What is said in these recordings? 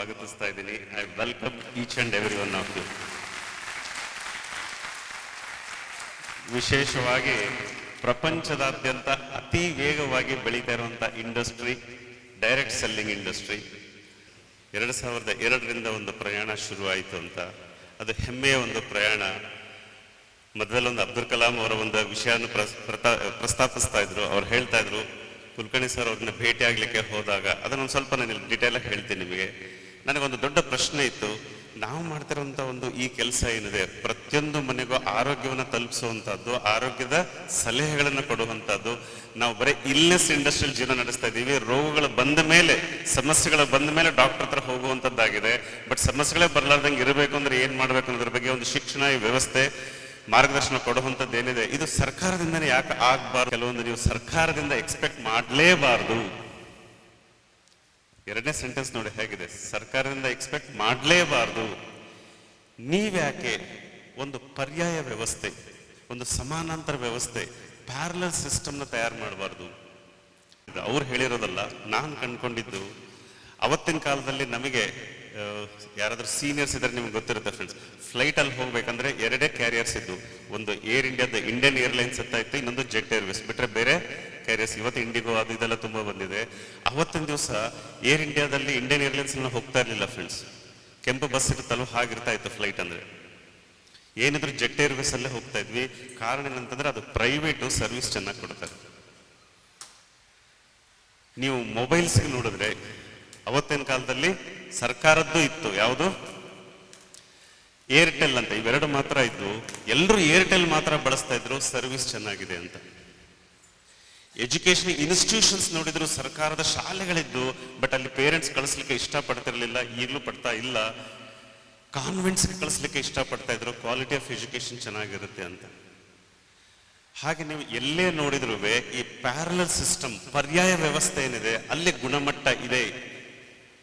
ಸ್ವಾಗತಿಸ್ತಾ ಇದ್ದೀನಿ. I welcome each and every one of you. ವಿಶೇಷವಾಗಿ ಪ್ರಪಂಚದಾದ್ಯಂತ ಅತಿ ವೇಗವಾಗಿ ಬೆಳೀತಾ ಇರುವಂಥ ಇಂಡಸ್ಟ್ರಿ ಡೈರೆಕ್ಟ್ ಸೆಲ್ಲಿಂಗ್ ಇಂಡಸ್ಟ್ರಿ. 2002ರಿಂದ ಒಂದು ಪ್ರಯಾಣ ಶುರುವಾಯಿತು ಅಂತ, ಅದು ಹೆಮ್ಮೆಯ ಒಂದು ಪ್ರಯಾಣ. ಮೊದಲೊಂದು ಅಬ್ದುಲ್ ಕಲಾಂ ಅವರ ಒಂದು ವಿಷಯವನ್ನು ಪ್ರಸ್ತಾಪಿಸ್ತಾ ಇದ್ರು. ಅವ್ರು ಹೇಳ್ತಾ ಇದ್ರು, ಕುಲಕರ್ಣಿ ಸರ್ ಅವ್ರನ್ನ ಭೇಟಿ ಆಗ್ಲಿಕ್ಕೆ ಹೋದಾಗ, ಅದನ್ನೊಂದು ಸ್ವಲ್ಪ ನಾನು ಡೀಟೇಲ್ ಆಗಿ ಹೇಳ್ತೀನಿ ನಿಮಗೆ. ನನಗೊಂದು ದೊಡ್ಡ ಪ್ರಶ್ನೆ ಇತ್ತು, ನಾವು ಮಾಡ್ತಿರೋಂಥ ಒಂದು ಈ ಕೆಲಸ ಏನಿದೆ, ಪ್ರತಿಯೊಂದು ಮನೆಗೂ ಆರೋಗ್ಯವನ್ನು ತಲುಪಿಸುವಂಥದ್ದು, ಆರೋಗ್ಯದ ಸಲಹೆಗಳನ್ನು ಕೊಡುವಂಥದ್ದು. ನಾವು ಬರೀ ಇಲ್ನೆಸ್ ಇಂಡಸ್ಟ್ರಿಯಲ್ ಜೀವನ ನಡೆಸ್ತಾ ಇದ್ದೀವಿ. ರೋಗಗಳು ಬಂದ ಮೇಲೆ, ಸಮಸ್ಯೆಗಳು ಬಂದ ಮೇಲೆ ಡಾಕ್ಟರ್ ಹತ್ರ ಹೋಗುವಂಥದ್ದಾಗಿದೆ. ಬಟ್ ಸಮಸ್ಯೆಗಳೇ ಬರಲಾರ್ದಂಗೆ ಇರಬೇಕು ಅಂದ್ರೆ ಏನು ಮಾಡಬೇಕು ಅನ್ನೋದ್ರ ಬಗ್ಗೆ ಒಂದು ಶಿಕ್ಷಣ, ಈ ವ್ಯವಸ್ಥೆ, ಮಾರ್ಗದರ್ಶನ ಕೊಡುವಂಥದ್ದು ಏನಿದೆ, ಇದು ಸರ್ಕಾರದಿಂದನೇ ಯಾಕೆ ಆಗಬಾರ್ದು? ಕೆಲವೊಂದು ನೀವು ಸರ್ಕಾರದಿಂದ ಎಕ್ಸ್ಪೆಕ್ಟ್ ಮಾಡಲೇಬಾರ್ದು. ಎರಡನೇ ಸೆಂಟೆನ್ಸ್ ನೋಡಿ ಹೇಗಿದೆ, ಸರ್ಕಾರದಿಂದ ಎಕ್ಸ್ಪೆಕ್ಟ್ ಮಾಡಲೇಬಾರ್ದು. ನೀವ್ಯಾಕೆ ಒಂದು ಪರ್ಯಾಯ ವ್ಯವಸ್ಥೆ, ಒಂದು ಸಮಾನಾಂತರ ವ್ಯವಸ್ಥೆ, ಪ್ಯಾರಲಲ್ ಸಿಸ್ಟಮ್ನ ತಯಾರು ಮಾಡಬಾರ್ದು? ಅವ್ರು ಹೇಳಿರೋದಲ್ಲ, ನಾನು ಕಂಡುಕೊಂಡಿದ್ದು. ಅವತ್ತಿನ ಕಾಲದಲ್ಲಿ ನಮಗೆ ಯಾರಾದ್ರೂ ಸೀನಿಯರ್ಸ್ ಇದ್ದಾರೆ, ನಿಮ್ಗೆ ಗೊತ್ತಿರುತ್ತೆ ಫ್ರೆಂಡ್ಸ್, ಫ್ಲೈಟಲ್ಲಿ ಹೋಗ್ಬೇಕಂದ್ರೆ ಎರಡೇ ಕ್ಯಾರಿಯರ್ಸ್ ಇದ್ದು. ಒಂದು ಏರ್ ಇಂಡಿಯಾದ ಇಂಡಿಯನ್ ಏರ್ಲೈನ್ಸ್ ಅಂತ ಇತ್ತು, ಇನ್ನೊಂದು ಜೆಟ್ ಏರ್ವೇಸ್. ಬಿಟ್ರೆ ಬೇರೆ ಕ್ಯಾರಿಯರ್ಸ್, ಇವತ್ತು ಇಂಡಿಗೋ ಅದು ಇದೆಲ್ಲ ತುಂಬ ಬಂದಿದೆ. ಅವತ್ತಿನ ದಿವಸ ಏರ್ ಇಂಡಿಯಾದಲ್ಲಿ ಇಂಡಿಯನ್ ಏರ್ಲೈನ್ಸ್ ಹೋಗ್ತಾ ಇರಲಿಲ್ಲ ಫ್ರೆಂಡ್ಸ್. ಕೆಂಪು ಬಸ್ ಇರುತ್ತಲ್ಲೋ ಹಾಗಿರ್ತಾ ಇತ್ತು ಫ್ಲೈಟ್ ಅಂದರೆ. ಏನಿದ್ರು ಜೆಟ್ ಏರ್ವೇಸ್ ಅಲ್ಲೇ ಹೋಗ್ತಾ ಇದ್ವಿ. ಕಾರಣ ಏನಂತಂದ್ರೆ ಅದು ಪ್ರೈವೇಟು, ಸರ್ವಿಸ್ ಚೆನ್ನಾಗಿ ಕೊಡ್ತಾರೆ. ನೀವು ಮೊಬೈಲ್ಸ್ಗೆ ನೋಡಿದ್ರೆ ಅವತ್ತಿನ ಕಾಲದಲ್ಲಿ ಸರ್ಕಾರದ್ದು ಇತ್ತು, ಯಾವುದು ಏರ್ಟೆಲ್ ಅಂತ, ಇವೆರಡು ಮಾತ್ರ ಇದ್ದು. ಎಲ್ಲರೂ ಏರ್ಟೆಲ್ ಮಾತ್ರ ಬಳಸ್ತಾ ಇದ್ರು, ಸರ್ವಿಸ್ ಚೆನ್ನಾಗಿದೆ ಅಂತ. ಎಜುಕೇಶನ್ ಇನ್ಸ್ಟಿಟ್ಯೂಷನ್ಸ್ ನೋಡಿದ್ರು, ಸರ್ಕಾರದ ಶಾಲೆಗಳಿದ್ದು, ಬಟ್ ಅಲ್ಲಿ ಪೇರೆಂಟ್ಸ್ ಕಳಿಸ್ಲಿಕ್ಕೆ ಇಷ್ಟಪಡ್ತಿರ್ಲಿಲ್ಲ, ಈಗಲೂ ಪಡ್ತಾ ಇಲ್ಲ. ಕಾನ್ವೆಂಟ್ಸ್ಗೆ ಕಳಿಸ್ಲಿಕ್ಕೆ ಇಷ್ಟಪಡ್ತಾ ಇದ್ರು, ಕ್ವಾಲಿಟಿ ಆಫ್ ಎಜುಕೇಶನ್ ಚೆನ್ನಾಗಿರುತ್ತೆ ಅಂತ. ಹಾಗೆ ನೀವು ಎಲ್ಲೇ ನೋಡಿದ್ರು ಈ ಪ್ಯಾರಲಲ್ ಸಿಸ್ಟಮ್, ಪರ್ಯಾಯ ವ್ಯವಸ್ಥೆ ಏನಿದೆ, ಅಲ್ಲಿ ಗುಣಮಟ್ಟ ಇದೆ.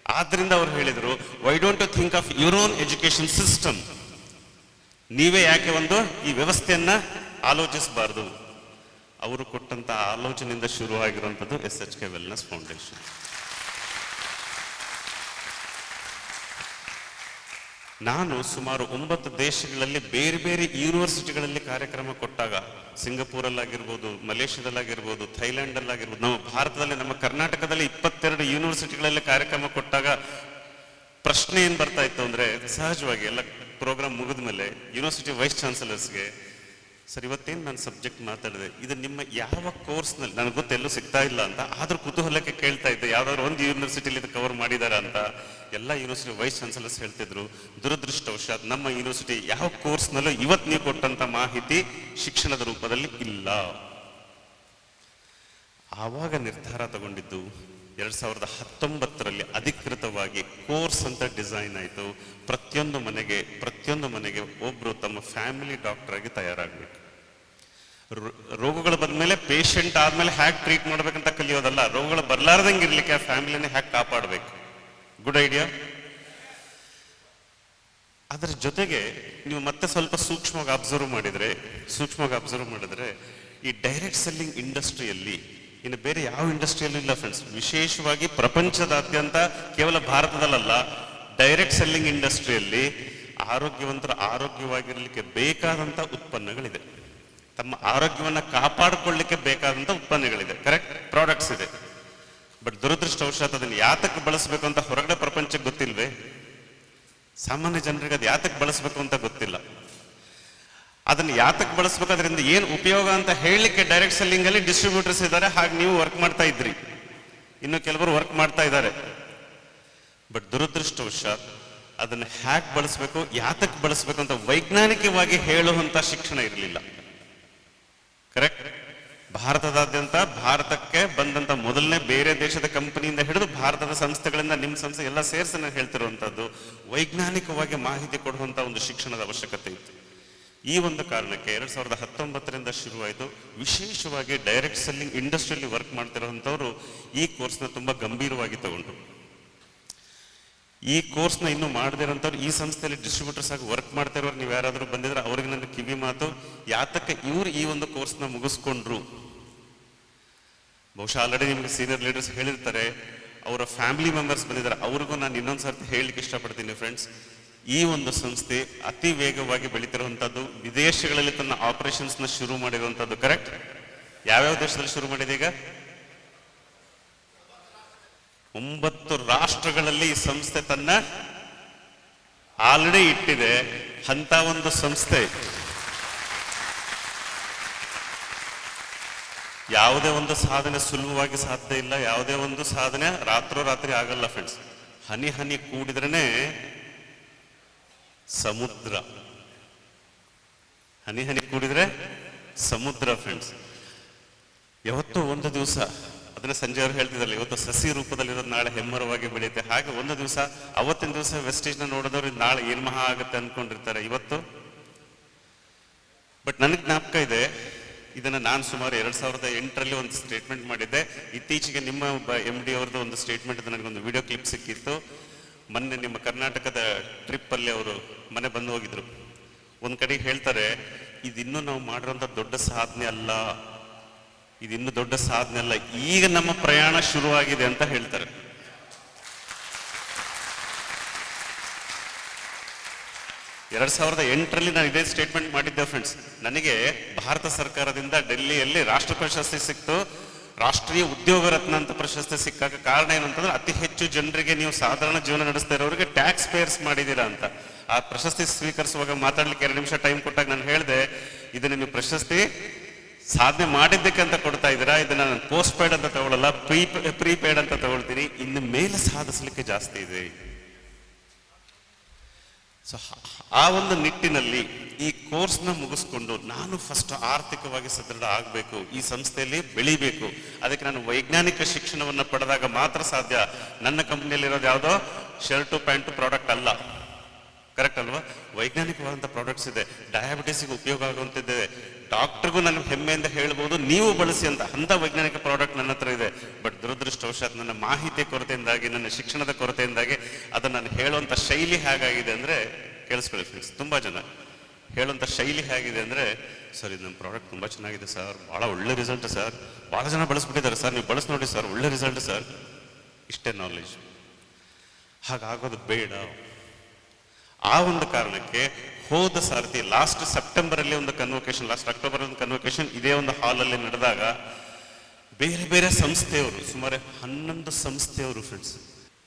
ಆದ್ರಿಂದ ಅವ್ರು ಹೇಳಿದ್ರು, why don't you think of your own education system? ನೀವೇ ಯಾಕೆ ಒಂದು ಈ ವ್ಯವಸ್ಥೆಯನ್ನ ಆಲೋಚಿಸಬಾರ್ದು? ಅವರು ಕೊಟ್ಟಂತ ಆಲೋಚನೆಯಿಂದ ಶುರುವಾಗಿರುವಂಥದ್ದು SHK ವೆಲ್ನೆಸ್ ಫೌಂಡೇಶನ್. ನಾನು ಸುಮಾರು 9 ದೇಶಗಳಲ್ಲಿ ಬೇರೆ ಬೇರೆ ಯೂನಿವರ್ಸಿಟಿಗಳಲ್ಲಿ ಕಾರ್ಯಕ್ರಮ ಕೊಟ್ಟಾಗ, ಸಿಂಗಪೂರಲ್ಲಾಗಿರ್ಬೋದು, ಮಲೇಷ್ಯಾದಲ್ಲಾಗಿರ್ಬೋದು, ಥೈಲ್ಯಾಂಡಲ್ಲಾಗಿರ್ಬೋದು, ನಮ್ಮ ಭಾರತದಲ್ಲಿ, ನಮ್ಮ ಕರ್ನಾಟಕದಲ್ಲಿ 22 ಯೂನಿವರ್ಸಿಟಿಗಳಲ್ಲಿ ಕಾರ್ಯಕ್ರಮ ಕೊಟ್ಟಾಗ ಪ್ರಶ್ನೆ ಏನು ಬರ್ತಾ ಇತ್ತು ಅಂದ್ರೆ, ಸಹಜವಾಗಿ ಎಲ್ಲ ಪ್ರೋಗ್ರಾಮ್ ಮುಗಿದ ಮೇಲೆ ಯೂನಿವರ್ಸಿಟಿ ವೈಸ್ ಚಾನ್ಸಲರ್ಸ್ಗೆ, ಸರ್ ಇವತ್ತೇನು ನಾನು ಸಬ್ಜೆಕ್ಟ್ ಮಾತಾಡಿದೆ, ಇದು ನಿಮ್ಮ ಯಾವ ಕೋರ್ಸ್ನಲ್ಲಿ, ನನಗೆ ಗೊತ್ತೆಲ್ಲೂ ಸಿಗ್ತಾ ಇಲ್ಲ ಅಂತ, ಆದ್ರೂ ಕುತೂಹಲಕ್ಕೆ ಕೇಳ್ತಾ ಇದ್ದೆ, ಯಾವ್ದಾದ್ರು ಒಂದು ಯೂನಿವರ್ಸಿಟಿಲಿ ಇದು ಕವರ್ ಮಾಡಿದಾರ ಅಂತ. ಎಲ್ಲ ಯೂನಿವರ್ಸಿಟಿ ವೈಸ್ ಚಾನ್ಸಲರ್ಸ್ ಹೇಳ್ತಿದ್ರು, ದುರದೃಷ್ಟವಶಾತ್ ನಮ್ಮ ಯೂನಿವರ್ಸಿಟಿ ಯಾವ ಕೋರ್ಸ್ನಲ್ಲೂ ಇವತ್ತು ನೀವು ಕೊಟ್ಟಂತ ಮಾಹಿತಿ ಶಿಕ್ಷಣದ ರೂಪದಲ್ಲಿ ಇಲ್ಲ. ಆವಾಗ ನಿರ್ಧಾರ ತಗೊಂಡಿದ್ದು 2019ರಲ್ಲಿ ಅಧಿಕೃತವಾಗಿ ಕೋರ್ಸ್ ಅಂತ ಡಿಸೈನ್ ಆಯಿತು. ಪ್ರತಿಯೊಂದು ಮನೆಗೆ ಒಬ್ರು ತಮ್ಮ ಫ್ಯಾಮಿಲಿ ಡಾಕ್ಟರ್ ಆಗಿ ತಯಾರಾಗಬೇಕು. ರೋಗಗಳು ಬಂದ್ಮೇಲೆ ಪೇಷಂಟ್ ಆದ್ಮೇಲೆ ಹ್ಯಾಕ್ ಟ್ರೀಟ್ ಮಾಡ್ಬೇಕಂತ ಕಲಿಯೋದಲ್ಲ, ರೋಗಗಳು ಬರ್ಲಾರ್ದಂಗೆ ಇರ್ಲಿಕ್ಕೆ ಆ ಫ್ಯಾಮಿಲಿನ ಹ್ಯಾಕ್ ಕಾಪಾಡಬೇಕು. Good idea. ಅದರ ಜೊತೆಗೆ ನೀವು ಮತ್ತೆ ಸ್ವಲ್ಪ ಸೂಕ್ಷ್ಮವಾಗಿ ಅಬ್ಸರ್ವ್ ಮಾಡಿದ್ರೆ ಈ ಡೈರೆಕ್ಟ್ ಸೆಲ್ಲಿಂಗ್ ಇಂಡಸ್ಟ್ರಿಯಲ್ಲಿ, ಇನ್ನು ಬೇರೆ ಯಾವ ಇಂಡಸ್ಟ್ರಿಯಲ್ಲೂ ಇಲ್ಲ ಫ್ರೆಂಡ್ಸ್, ವಿಶೇಷವಾಗಿ ಪ್ರಪಂಚದಾದ್ಯಂತ, ಕೇವಲ ಭಾರತದಲ್ಲ, ಡೈರೆಕ್ಟ್ ಸೆಲ್ಲಿಂಗ್ ಇಂಡಸ್ಟ್ರಿಯಲ್ಲಿ ಆರೋಗ್ಯವಂತರು ಆರೋಗ್ಯವಾಗಿರ್ಲಿಕ್ಕೆ ಬೇಕಾದಂತ ಉತ್ಪನ್ನಗಳಿದೆ. ತಮ್ಮ ಆರೋಗ್ಯವನ್ನ ಕಾಪಾಡಿಕೊಳ್ಳಿಕ್ಕೆ ಬೇಕಾದಂತ ಉತ್ಪನ್ನಗಳಿದೆ, ಕರೆಕ್ಟ್, ಪ್ರಾಡಕ್ಟ್ಸ್ ಇದೆ. ಬಟ್ ದುರದೃಷ್ಟವಶಾತ್ ಅದನ್ನು ಯಾತಕ್ಕೆ ಬಳಸಬೇಕು ಅಂತ ಹೊರಗಡೆ ಪ್ರಪಂಚಕ್ಕೆ ಗೊತ್ತಿಲ್ವೇ? ಸಾಮಾನ್ಯ ಜನರಿಗೆ ಅದು ಯಾತಕ್ಕೆ ಬಳಸಬೇಕು ಅಂತ ಗೊತ್ತಿಲ್ಲ. ಅದನ್ನು ಯಾತಕ್ಕೆ ಬಳಸಬೇಕು, ಅದರಿಂದ ಏನು ಉಪಯೋಗ ಅಂತ ಹೇಳಲಿಕ್ಕೆ ಡೈರೆಕ್ಟ್ ಸೆಲ್ಲಿಂಗ್ ಅಲ್ಲಿ ಡಿಸ್ಟ್ರಿಬ್ಯೂಟರ್ಸ್ ಇದ್ದಾರೆ. ಹಾಗೆ ನೀವು ವರ್ಕ್ ಮಾಡ್ತಾ ಇದ್ರಿ, ಇನ್ನು ಕೆಲವರು ವರ್ಕ್ ಮಾಡ್ತಾ ಇದ್ದಾರೆ. ಬಟ್ ದುರದೃಷ್ಟವಶಾತ್ ಅದನ್ನು ಹ್ಯಾಕ್ ಬಳಸಬೇಕು, ಯಾತಕ್ಕೆ ಬಳಸಬೇಕು ಅಂತ ವೈಜ್ಞಾನಿಕವಾಗಿ ಹೇಳುವಂತ ಶಿಕ್ಷಣ ಇರಲಿಲ್ಲ. ಕರೆಕ್ಟ್. ಭಾರತದಾದ್ಯಂತ ಭಾರತಕ್ಕೆ ಬಂದಂತ ಮೊದಲನೇ ಬೇರೆ ದೇಶದ ಕಂಪನಿಯಿಂದ ಹಿಡಿದು ಭಾರತದ ಸಂಸ್ಥೆಗಳಿಂದ ನಿಮ್ಮ ಸಂಸ್ಥೆ ಎಲ್ಲ ಸೇರಿಸಿ ನಾನು ಹೇಳ್ತಿರುವಂತದ್ದು, ವೈಜ್ಞಾನಿಕವಾಗಿ ಮಾಹಿತಿ ಕೊಡುವಂತ ಒಂದು ಶಿಕ್ಷಣದ ಅವಶ್ಯಕತೆ ಇತ್ತು. ಈ ಒಂದು ಕಾರಣಕ್ಕೆ 2019ರಿಂದ ಶುರುವಾಯಿತು. ವಿಶೇಷವಾಗಿ ಡೈರೆಕ್ಟ್ ಸೆಲ್ಲಿಂಗ್ ಇಂಡಸ್ಟ್ರಿಯಲ್ಲಿ ವರ್ಕ್ ಮಾಡ್ತಿರೋಂಥವ್ರು ಈ ಕೋರ್ಸ್ನ ತುಂಬಾ ಗಂಭೀರವಾಗಿ ತಗೊಂಡ್ರು. ಈ ಕೋರ್ಸ್ನ ಇನ್ನೂ ಮಾಡದಿರೋಂಥವ್ರು, ಈ ಸಂಸ್ಥೆಯಲ್ಲಿ ಡಿಸ್ಟ್ರಿಬ್ಯೂಟರ್ಸ್ ಆಗಿ ವರ್ಕ್ ಮಾಡ್ತಿರೋರು ನೀವು ಯಾರಾದರೂ ಬಂದಿದ್ರೆ ಅವ್ರಿಗೆ ನನ್ನ ಕಿವಿ ಮಾತು, ಯಾತಕ್ಕೆ ಇವ್ರು ಈ ಒಂದು ಕೋರ್ಸ್ನ ಮುಗಿಸ್ಕೊಂಡ್ರು? ಬಹುಶಃ ಆಲ್ರೆಡಿ ನಿಮ್ಗೆ ಸೀನಿಯರ್ ಲೀಡರ್ಸ್ ಹೇಳಿರ್ತಾರೆ, ಅವರ ಫ್ಯಾಮಿಲಿ ಮೆಂಬರ್ಸ್ ಬಂದಿದ್ದಾರೆ, ಅವ್ರಿಗೂ ನಾನು ಇನ್ನೊಂದು ಸರ್ತಿ ಹೇಳಲಿಕ್ಕೆ ಇಷ್ಟಪಡ್ತೀನಿ ಫ್ರೆಂಡ್ಸ್. ಈ ಒಂದು ಸಂಸ್ಥೆ ಅತಿ ವೇಗವಾಗಿ ಬೆಳೀತಿರುವಂಥದ್ದು, ವಿದೇಶಗಳಲ್ಲಿ ತನ್ನ ಆಪರೇಷನ್ಸ್ನ ಶುರು ಮಾಡಿರುವಂಥದ್ದು. ಕರೆಕ್ಟ್? ಯಾವ್ಯಾವ ದೇಶದಲ್ಲಿ ಶುರು ಮಾಡಿದೆ ಈಗ? 9 ರಾಷ್ಟ್ರಗಳಲ್ಲಿ ಈ ಸಂಸ್ಥೆ ತನ್ನ ಆಲ್ರೆಡಿ ಇಟ್ಟಿದೆ. ಅಂತ ಒಂದು ಸಂಸ್ಥೆ ಯಾವುದೇ ಒಂದು ಸಾಧನೆ ಸುಲಭವಾಗಿ ಸಾಧ್ಯ ಇಲ್ಲ. ಯಾವುದೇ ಒಂದು ಸಾಧನೆ ರಾತ್ರೋರಾತ್ರಿ ಆಗಲ್ಲ ಫ್ರೆಂಡ್ಸ್. ಹನಿ ಹನಿ ಕೂಡಿದ್ರೇನೆ ಸಮುದ್ರ. ಹನಿ ಹನಿ ಕೂಡಿದ್ರೆ ಸಮುದ್ರ ಫ್ರೆಂಡ್ಸ್. ಯಾವತ್ತೋ ಒಂದು ದಿವಸ, ಅದನ್ನ ಸಂಜೆ ಅವರು ಹೇಳ್ತಿದ್ರಲ್ಲ, ಇವತ್ತು ಸಸಿ ರೂಪದಲ್ಲಿರೋದು ನಾಳೆ ಹೆಮ್ಮರವಾಗಿ ಬೆಳೆಯುತ್ತೆ. ಹಾಗೆ ಒಂದು ದಿವಸ, ಅವತ್ತಿನ ದಿವಸ ವೆಸ್ಟೇಜ್ನ ನೋಡಿದವ್ರು ನಾಳೆ ಏನ್ ಮಹಾ ಆಗುತ್ತೆ ಅನ್ಕೊಂಡಿರ್ತಾರೆ ಇವತ್ತು. ಬಟ್ ನನಗೆ ಜ್ಞಾಪಕ ಇದೆ, ಇದನ್ನ ನಾನು ಸುಮಾರು 2008ರಲ್ಲಿ ಒಂದು ಸ್ಟೇಟ್ಮೆಂಟ್ ಮಾಡಿದ್ದೆ. ಇತ್ತೀಚೆಗೆ ನಿಮ್ಮ MD ಅವ್ರದ್ದು ಒಂದು ಸ್ಟೇಟ್ಮೆಂಟ್, ನನಗೊಂದು ವಿಡಿಯೋ ಕ್ಲಿಪ್ ಸಿಕ್ಕಿತ್ತು. ಮೊನ್ನೆ ನಿಮ್ಮ ಕರ್ನಾಟಕದ ಟ್ರಿಪ್ ಅಲ್ಲಿ ಅವರು ಮನೆ ಬಂದು ಹೋಗಿದ್ರು. ಒಂದ್ ಕಡೆಗೆ ಹೇಳ್ತಾರೆ, ಇದಿನ್ನೂ ನಾವು ಮಾಡಿರೋಂಥ ದೊಡ್ಡ ಸಾಧನೆ ಅಲ್ಲ, ಇದಿನ್ನೂ ದೊಡ್ಡ ಸಾಧನೆ ಅಲ್ಲ, ಈಗ ನಮ್ಮ ಪ್ರಯಾಣ ಶುರುವಾಗಿದೆ ಅಂತ ಹೇಳ್ತಾರೆ. ಎರಡ್ 2008ರಲ್ಲಿ ನಾನು ಇದೇ ಸ್ಟೇಟ್ಮೆಂಟ್ ಮಾಡಿದ್ದೆ ಫ್ರೆಂಡ್ಸ್. ನನಗೆ ಭಾರತ ಸರ್ಕಾರದಿಂದ ಡೆಲ್ಲಿಯಲ್ಲಿ ರಾಷ್ಟ್ರ ಪ್ರಶಸ್ತಿ ಸಿಕ್ತು. ರಾಷ್ಟ್ರೀಯ ಉದ್ಯೋಗ ರತ್ನ ಅಂತ ಪ್ರಶಸ್ತಿ ಸಿಕ್ಕಾಗ ಕಾರಣ ಏನಂತಂದ್ರೆ, ಅತಿ ಹೆಚ್ಚು ಜನರಿಗೆ ನೀವು ಸಾಧಾರಣ ಜೀವನ ನಡೆಸ್ತಾ ಇರೋರಿಗೆ ಟ್ಯಾಕ್ಸ್ ಪೇಯರ್ಸ್ ಮಾಡಿದ್ದೀರಾ ಅಂತ. ಆ ಪ್ರಶಸ್ತಿ ಸ್ವೀಕರಿಸುವಾಗ ಮಾತಾಡ್ಲಿಕ್ಕೆ 2 ನಿಮಿಷ ಟೈಮ್ ಕೊಟ್ಟಾಗ ನಾನು ಹೇಳಿದೆ, ಇದನ್ನ ನೀವು ಪ್ರಶಸ್ತಿ ಸಾಧನೆ ಮಾಡಿದ್ದಕ್ಕೆ ಅಂತ ಕೊಡ್ತಾ ಇದ್ದೀರಾ, ಇದನ್ನ ನಾನು ಪೋಸ್ಟ್ ಪೇಯ್ಡ್ ಅಂತ ತಗೊಳ್ಳಲ್ಲ, ಪ್ರೀಪೇಯ್ಡ್ ಅಂತ ತಗೊಳ್ತೀನಿ. ಇನ್ನು ಮೇಲೆ ಸಾಧಿಸ್ಲಿಕ್ಕೆ ಜಾಸ್ತಿ ಇದೆ. ಸೊ ಆ ಒಂದು ನಿಟ್ಟಿನಲ್ಲಿ ಈ ಕೋರ್ಸ್ನ ಮುಗಿಸ್ಕೊಂಡು ನಾನು ಫಸ್ಟ್ ಆರ್ಥಿಕವಾಗಿ ಸದೃಢ ಆಗಬೇಕು, ಈ ಸಂಸ್ಥೆಯಲ್ಲಿ ಬೆಳಿಬೇಕು. ಅದಕ್ಕೆ ನಾನು ವೈಜ್ಞಾನಿಕ ಶಿಕ್ಷಣವನ್ನು ಪಡೆದಾಗ ಮಾತ್ರ ಸಾಧ್ಯ. ನನ್ನ ಕಂಪ್ನಿಯಲ್ಲಿರೋದು ಯಾವುದೋ ಶರ್ಟು ಪ್ಯಾಂಟು ಪ್ರಾಡಕ್ಟ್ ಅಲ್ಲ. ಕರೆಕ್ಟ್ ಅಲ್ವಾ? ವೈಜ್ಞಾನಿಕವಾದಂಥ ಪ್ರಾಡಕ್ಟ್ಸ್ ಇದೆ, ಡಯಾಬಿಟಿಸ್ಗೆ ಉಪಯೋಗ ಆಗುವಂತಿದೆ. ಡಾಕ್ಟರ್ಗೂ ನಾನು ಹೆಮ್ಮೆಯಿಂದ ಹೇಳ್ಬೋದು, ನೀವು ಬಳಸಿ ಅಂತ ವೈಜ್ಞಾನಿಕ ಪ್ರಾಡಕ್ಟ್ ನನ್ನ ಹತ್ರ ಇದೆ. ಬಟ್ ದುರದೃಷ್ಟವಶಾತ್ ನನ್ನ ಮಾಹಿತಿ ಕೊರತೆಯಿಂದಾಗಿ, ನನ್ನ ಶಿಕ್ಷಣದ ಕೊರತೆಯಿಂದಾಗಿ ಅದನ್ನು ನಾನು ಹೇಳುವಂಥ ಶೈಲಿ ಹೇಗಾಗಿದೆ ಅಂದರೆ, ಕೇಳಿಸ್ಕೊಳ್ಳಿ ಫ್ರೆಂಡ್ಸ್, ತುಂಬ ಜನ ಹೇಳುವಂಥ ಶೈಲಿ ಹೇಗಿದೆ ಅಂದರೆ, ಸರ್ ಇದು ನಮ್ಮ ಪ್ರಾಡಕ್ಟ್ ತುಂಬ ಚೆನ್ನಾಗಿದೆ ಸರ್, ಭಾಳ ಒಳ್ಳೆ ರಿಸಲ್ಟ್ ಸರ್, ಭಾಳ ಜನ ಬಳಸ್ಬಿಟ್ಟಿದ್ದಾರೆ ಸರ್, ನೀವು ಬಳಸಿ ನೋಡಿ ಸರ್, ಒಳ್ಳೆ ರಿಸಲ್ಟ್ ಸರ್. ಇಷ್ಟೇ ನಾಲೆಜ್. ಹಾಗಾಗೋದು ಬೇಡ. ಆ ಒಂದು ಕಾರಣಕ್ಕೆ ಹೋದ ಸಾರ್ತಿ ಲಾಸ್ಟ್ ಸೆಪ್ಟೆಂಬರಲ್ಲಿ ಒಂದು ಕನ್ವೊಕೇಶನ್, ಲಾಸ್ಟ್ ಅಕ್ಟೋಬರ್ ಒಂದು ಕನ್ವೊಕೇಶನ್ ಇದೇ ಒಂದು ಹಾಲಲ್ಲಿ ನಡೆದಾಗ ಬೇರೆ ಬೇರೆ ಸಂಸ್ಥೆಯವರು, ಸುಮಾರು 11 ಸಂಸ್ಥೆಯವರು ಫ್ರೆಂಡ್ಸ್,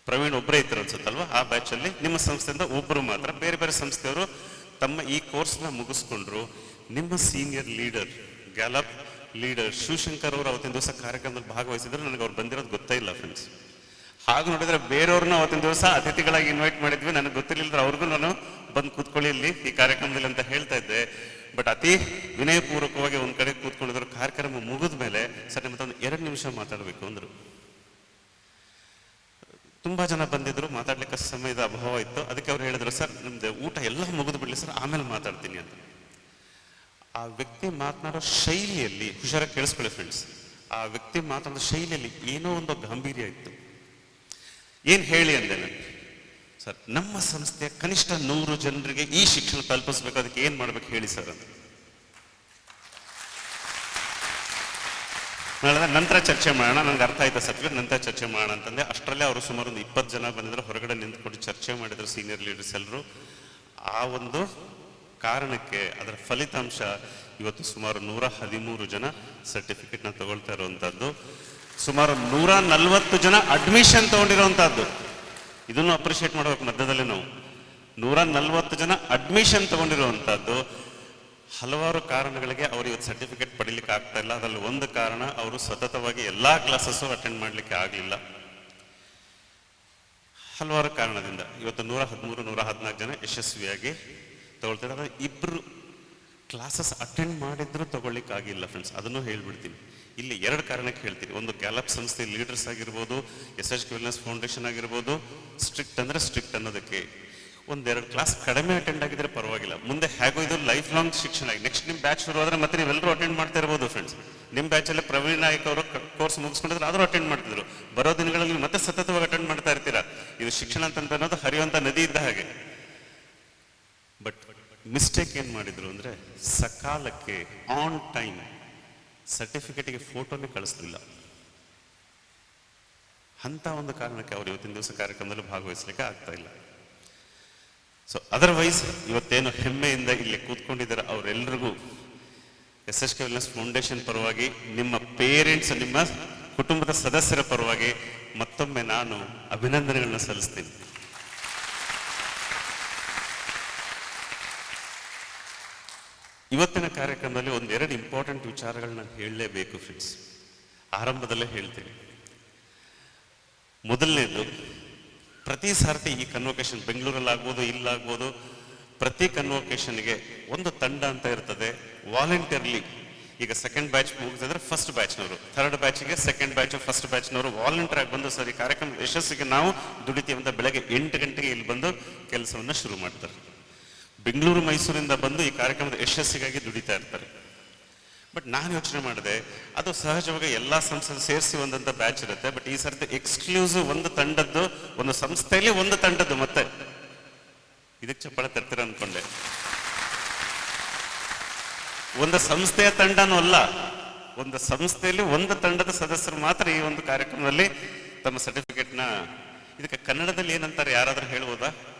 ಪ್ರವೀಣ್ ಒಬ್ಬರೇ ಇದ್ರು ಅನ್ಸುತ್ತಲ್ವಾ ಆ ಬ್ಯಾಚಲ್ಲಿ, ನಿಮ್ಮ ಸಂಸ್ಥೆಯಿಂದ ಒಬ್ಬರು ಮಾತ್ರ, ಬೇರೆ ಬೇರೆ ಸಂಸ್ಥೆಯವರು ತಮ್ಮ ಈ ಕೋರ್ಸ್ನ ಮುಗಿಸ್ಕೊಂಡ್ರು. ನಿಮ್ಮ senior leader, gallop leader Shivashankar ಅವರು ಅವತ್ತಿನ ದಿವಸ ಕಾರ್ಯಕ್ರಮದಲ್ಲಿ ಭಾಗವಹಿಸಿದ್ರು. ನನಗೆ ಅವ್ರು ಬಂದಿರೋದು ಗೊತ್ತೇ ಇಲ್ಲ ಫ್ರೆಂಡ್ಸ್. ಹಾಗೆ ನೋಡಿದ್ರೆ ಬೇರೆಯವ್ರನ್ನ ಅವತ್ತಿನ ದಿವಸ ಅತಿಥಿಗಳಾಗಿ ಇನ್ವೈಟ್ ಮಾಡಿದ್ವಿ. ನನಗೆ ಗೊತ್ತಿರಲಿಲ್ಲ, ಅವ್ರಿಗೂ ನಾನು ಬಂದು ಕೂತ್ಕೊಳ್ಳಿ ಇಲ್ಲಿ ಈ ಕಾರ್ಯಕ್ರಮದಲ್ಲಿ ಅಂತ ಹೇಳ್ತಾ ಇದ್ದೆ. ಬಟ್ ಅತಿ ವಿನಯಪೂರ್ವಕವಾಗಿ ಒಂದ್ ಕಡೆ ಕೂತ್ಕೊಂಡಿದ್ರು. ಕಾರ್ಯಕ್ರಮ ಮುಗಿದ ಮೇಲೆ, ಸರ್ ನಿಮ್ಮ ಒಂದು 2 ನಿಮಿಷ ಮಾತಾಡಬೇಕು ಅಂದ್ರು. ತುಂಬಾ ಜನ ಬಂದಿದ್ರು, ಮಾತಾಡ್ಲಿಕ್ಕೆ ಸಮಯದ ಅಭಾವ ಇತ್ತು. ಅದಕ್ಕೆ ಅವ್ರು ಹೇಳಿದ್ರು, ಸರ್ ನಿಮ್ದು ಊಟ ಎಲ್ಲ ಮುಗಿದು ಬಿಡ್ಲಿ ಸರ್, ಆಮೇಲೆ ಮಾತಾಡ್ತೀನಿ ಅಂತ. ಆ ವ್ಯಕ್ತಿ ಮಾತನಾಡೋ ಶೈಲಿಯಲ್ಲಿ, ಹುಷಾರಾಗಿ ಕೇಳಿಸ್ಕೊಳ್ಳಿ ಫ್ರೆಂಡ್ಸ್, ಆ ವ್ಯಕ್ತಿ ಮಾತಾಡೋ ಶೈಲಿಯಲ್ಲಿ ಏನೋ ಒಂದು ಗಾಂಭೀರ್ಯ ಇತ್ತು. ಏನ್ ಹೇಳಿ ಅಂದೆ ನಾನು, ಸರ್ ನಮ್ಮ ಸಂಸ್ಥೆಯ ಕನಿಷ್ಠ 100 ಜನರಿಗೆ ಈ ಶಿಕ್ಷಣ ತಲುಪಿಸ್ಬೇಕು, ಅದಕ್ಕೆ ಏನ್ ಮಾಡ್ಬೇಕು ಹೇಳಿ ಸರ್ ಅಂತ. ನಂತರ ಚರ್ಚೆ ಮಾಡೋಣ, ನಂಗೆ ಅರ್ಥ ಆಯ್ತಾ ಸರ್ಟಿಫಿಕೇಟ್, ನಂತರ ಚರ್ಚೆ ಮಾಡೋಣ ಅಂತಂದೆ. ಅಷ್ಟರಲ್ಲೇ ಅವರು ಸುಮಾರು ಒಂದು 20 ಜನ ಬಂದಿದ್ರು, ಹೊರಗಡೆ ನಿಂತ್ಕೊಂಡು ಚರ್ಚೆ ಮಾಡಿದ್ರು ಸೀನಿಯರ್ ಲೀಡರ್ಸ್ ಎಲ್ಲರೂ. ಆ ಒಂದು ಕಾರಣಕ್ಕೆ ಅದರ ಫಲಿತಾಂಶ ಇವತ್ತು ಸುಮಾರು 113 ಜನ ಸರ್ಟಿಫಿಕೇಟ್ನ ತಗೊಳ್ತಾ ಇರುವಂತಹದ್ದು, ಸುಮಾರು 140 ಜನ ಅಡ್ಮಿಷನ್ ತಗೊಂಡಿರುವಂತಹದ್ದು. ಇದನ್ನು ಅಪ್ರಿಷಿಯೇಟ್ ಮಾಡಬೇಕು. ಮಧ್ಯದಲ್ಲಿ ನಾವು 140 ಜನ ಅಡ್ಮಿಷನ್ ತಗೊಂಡಿರುವಂತಹದ್ದು. ಹಲವಾರು ಕಾರಣಗಳಿಗೆ ಅವರು ಇವತ್ತು ಸರ್ಟಿಫಿಕೇಟ್ ಪಡಿಲಿಕ್ಕೆ ಆಗ್ತಾ ಇಲ್ಲ. ಅದರಲ್ಲಿ ಒಂದು ಕಾರಣ, ಅವರು ಸತತವಾಗಿ ಎಲ್ಲಾ ಕ್ಲಾಸಸ್ಸು ಅಟೆಂಡ್ ಮಾಡಲಿಕ್ಕೆ ಆಗಲಿಲ್ಲ. ಹಲವಾರು ಕಾರಣದಿಂದ ಇವತ್ತು 113, 114 ಜನ ಯಶಸ್ವಿಯಾಗಿ ತಗೊಳ್ತಾರೆ. 2 ಕ್ಲಾಸಸ್ ಅಟೆಂಡ್ ಮಾಡಿದ್ರು ತಗೊಳ್ಳಿಕ್ಕಾಗಿಲ್ಲ ಫ್ರೆಂಡ್ಸ್, ಅದನ್ನು ಹೇಳ್ಬಿಡ್ತೀನಿ. ಇಲ್ಲಿ 2 ಕಾರಣಕ್ಕೆ ಹೇಳ್ತೀನಿ. ಒಂದು, ಗ್ಯಾಲಪ್ ಸಂಸ್ಥೆ ಲೀಡರ್ಸ್ ಆಗಿರ್ಬೋದು, SHK ವೆಲ್ನೆಸ್ ಫೌಂಡೇಶನ್ ಆಗಿರ್ಬೋದು, ಸ್ಟ್ರಿಕ್ಟ್ ಅಂದ್ರೆ ಸ್ಟ್ರಿಕ್ಟ್ ಅನ್ನೋದಕ್ಕೆ. 1-2 ಕ್ಲಾಸ್ ಕಡಿಮೆ ಅಟೆಂಡ್ ಆಗಿದ್ರೆ ಪರವಾಗಿಲ್ಲ, ಮುಂದೆ ಹೇಗೋ ಇದು ಲೈಫ್ ಲಾಂಗ್ ಶಿಕ್ಷಣ. ನೆಕ್ಸ್ಟ್ ನಿಮ್ಮ ಬ್ಯಾಚ್ ಶುರು ಆದ್ರೆ ಮತ್ತೆ ನೀವೆಲ್ಲರೂ ಅಟೆಂಡ್ ಮಾಡ್ತಾ ಇರ್ಬೋದು ಫ್ರೆಂಡ್ಸ್. ನಿಮ್ಮ ಬ್ಯಾಚಲ್ಲಿ ಪ್ರವೀಣ್ ನಾಯಕ್ ಅವರು ಕೋರ್ಸ್ ಮುಗಿಸ್ಕೊಂಡಿದ್ರೆ ಆದರೂ ಅಟೆಂಡ್ ಮಾಡ್ತಿದ್ರು. ಬರೋ ದಿನಗಳಲ್ಲಿ ಮತ್ತೆ ಸತತವಾಗಿ ಅಟೆಂಡ್ ಮಾಡ್ತಾ ಇರ್ತೀರಾ. ಇದು ಶಿಕ್ಷಣ ಅಂತ ಅನ್ನೋದು ಹರಿಯುವಂತ ನದಿ ಇದ್ದ ಹಾಗೆ. ಬಟ್ ಮಿಸ್ಟೇಕ್ ಏನ್ ಮಾಡಿದ್ರು ಅಂದ್ರೆ, ಸಕಾಲಕ್ಕೆ ಆನ್ ಟೈಮ್ ಸರ್ಟಿಫಿಕೇಟ್ಗೆ ಫೋಟೋನೇ ಕಳಿಸ್ಲಿಲ್ಲ. ಅಂಥ ಒಂದು ಕಾರಣಕ್ಕೆ ಅವರು ಇವತ್ತಿನ ದಿವಸ ಕಾರ್ಯಕ್ರಮದಲ್ಲಿ ಭಾಗವಹಿಸಲಿಕ್ಕೆ ಆಗ್ತಾ ಇಲ್ಲ. ಸೊ ಅದರ್ವೈಸ್ ಇವತ್ತೇನು ಹೆಮ್ಮೆಯಿಂದ ಇಲ್ಲಿ ಕೂತ್ಕೊಂಡಿದ್ದಾರೆ ಅವರೆಲ್ಲರಿಗೂ SHK ವೆಲ್ನೆಸ್ ಫೌಂಡೇಶನ್ ಪರವಾಗಿ, ನಿಮ್ಮ ಪೇರೆಂಟ್ಸ್, ನಿಮ್ಮ ಕುಟುಂಬದ ಸದಸ್ಯರ ಪರವಾಗಿ ಮತ್ತೊಮ್ಮೆ ನಾನು ಅಭಿನಂದನೆಗಳನ್ನ ಸಲ್ಲಿಸ್ತೀನಿ. ಇವತ್ತಿನ ಕಾರ್ಯಕ್ರಮದಲ್ಲಿ ಒಂದೆರಡು ಇಂಪಾರ್ಟೆಂಟ್ ವಿಚಾರಗಳನ್ನ ಹೇಳಲೇಬೇಕು ಫ್ರೆಂಡ್ಸ್. ಆರಂಭದಲ್ಲೇ ಹೇಳ್ತೀನಿ. ಮೊದಲನೇದು, ಪ್ರತಿ ಸಾರ್ತಿ ಈ ಕನ್ವೊಕೇಶನ್ ಬೆಂಗಳೂರಲ್ಲಿ ಆಗ್ಬೋದು, ಇಲ್ಲಾಗ್ಬೋದು, ಪ್ರತಿ ಕನ್ವೊಕೇಶನ್ಗೆ ಒಂದು ತಂಡ ಅಂತ ಇರ್ತದೆ. ವಾಲಂಟಿಯರ್ಲಿ, ಈಗ ಸೆಕೆಂಡ್ ಬ್ಯಾಚ್ ಮುಗಿಸಿದ್ರೆ ಫಸ್ಟ್ ಬ್ಯಾಚ್ನವರು, ಥರ್ಡ್ ಬ್ಯಾಚ್ಗೆ ಸೆಕೆಂಡ್ ಬ್ಯಾಚ್ ಫಸ್ಟ್ ಬ್ಯಾಚ್ನವರು ವಾಲಂಟಿಯರ್ ಆಗಿ ಬಂದು ಸರ್ ಈ ಕಾರ್ಯಕ್ರಮದ ಯಶಸ್ಸಿಗೆ ನಾವು ದುಡಿತೀವಿ ಅಂತ ಬೆಳಗ್ಗೆ 8 ಗಂಟೆಗೆ ಇಲ್ಲಿ ಬಂದು ಕೆಲಸವನ್ನು ಶುರು ಮಾಡ್ತಾರೆ. ಬೆಂಗಳೂರು ಮೈಸೂರಿಂದ ಬಂದು ಈ ಕಾರ್ಯಕ್ರಮದ ಯಶಸ್ಸಿಗಾಗಿ ದುಡಿತಾ ಇರ್ತಾರೆ. ಬಟ್ ನಾನು ಯೋಚನೆ ಮಾಡಿದೆ, ಅದು ಸಹಜವಾಗಿ ಎಲ್ಲಾ ಸಂಸ್ಥೆ ಸೇರಿಸಿ ಒಂದಂತ ಬ್ಯಾಚ್ ಇರುತ್ತೆ. ಬಟ್ ಈ ಸರ್ತಿ ಎಕ್ಸ್ಕ್ಲೂಸಿವ್ ಒಂದು ತಂಡದ್ದು, ಒಂದು ಸಂಸ್ಥೆಯಲ್ಲಿ ಒಂದು ತಂಡದ್ದು, ಮತ್ತೆ ಇದಕ್ಕೆ ಚಪ್ಪಾಳೆ ತರ್ತೀರ ಅನ್ಕೊಂಡೆ. ಒಂದು ಸಂಸ್ಥೆಯ ತಂಡನೂ ಅಲ್ಲ, ಒಂದು ಸಂಸ್ಥೆಯಲ್ಲಿ ಒಂದು ತಂಡದ ಸದಸ್ಯರು ಮಾತ್ರ ಈ ಒಂದು ಕಾರ್ಯಕ್ರಮದಲ್ಲಿ ತಮ್ಮ ಸರ್ಟಿಫಿಕೇಟ್ನ, ಇದಕ್ಕೆ ಕನ್ನಡದಲ್ಲಿ ಏನಂತಾರೆ ಯಾರಾದ್ರೂ ಹೇಳ್ಬೋದಾ?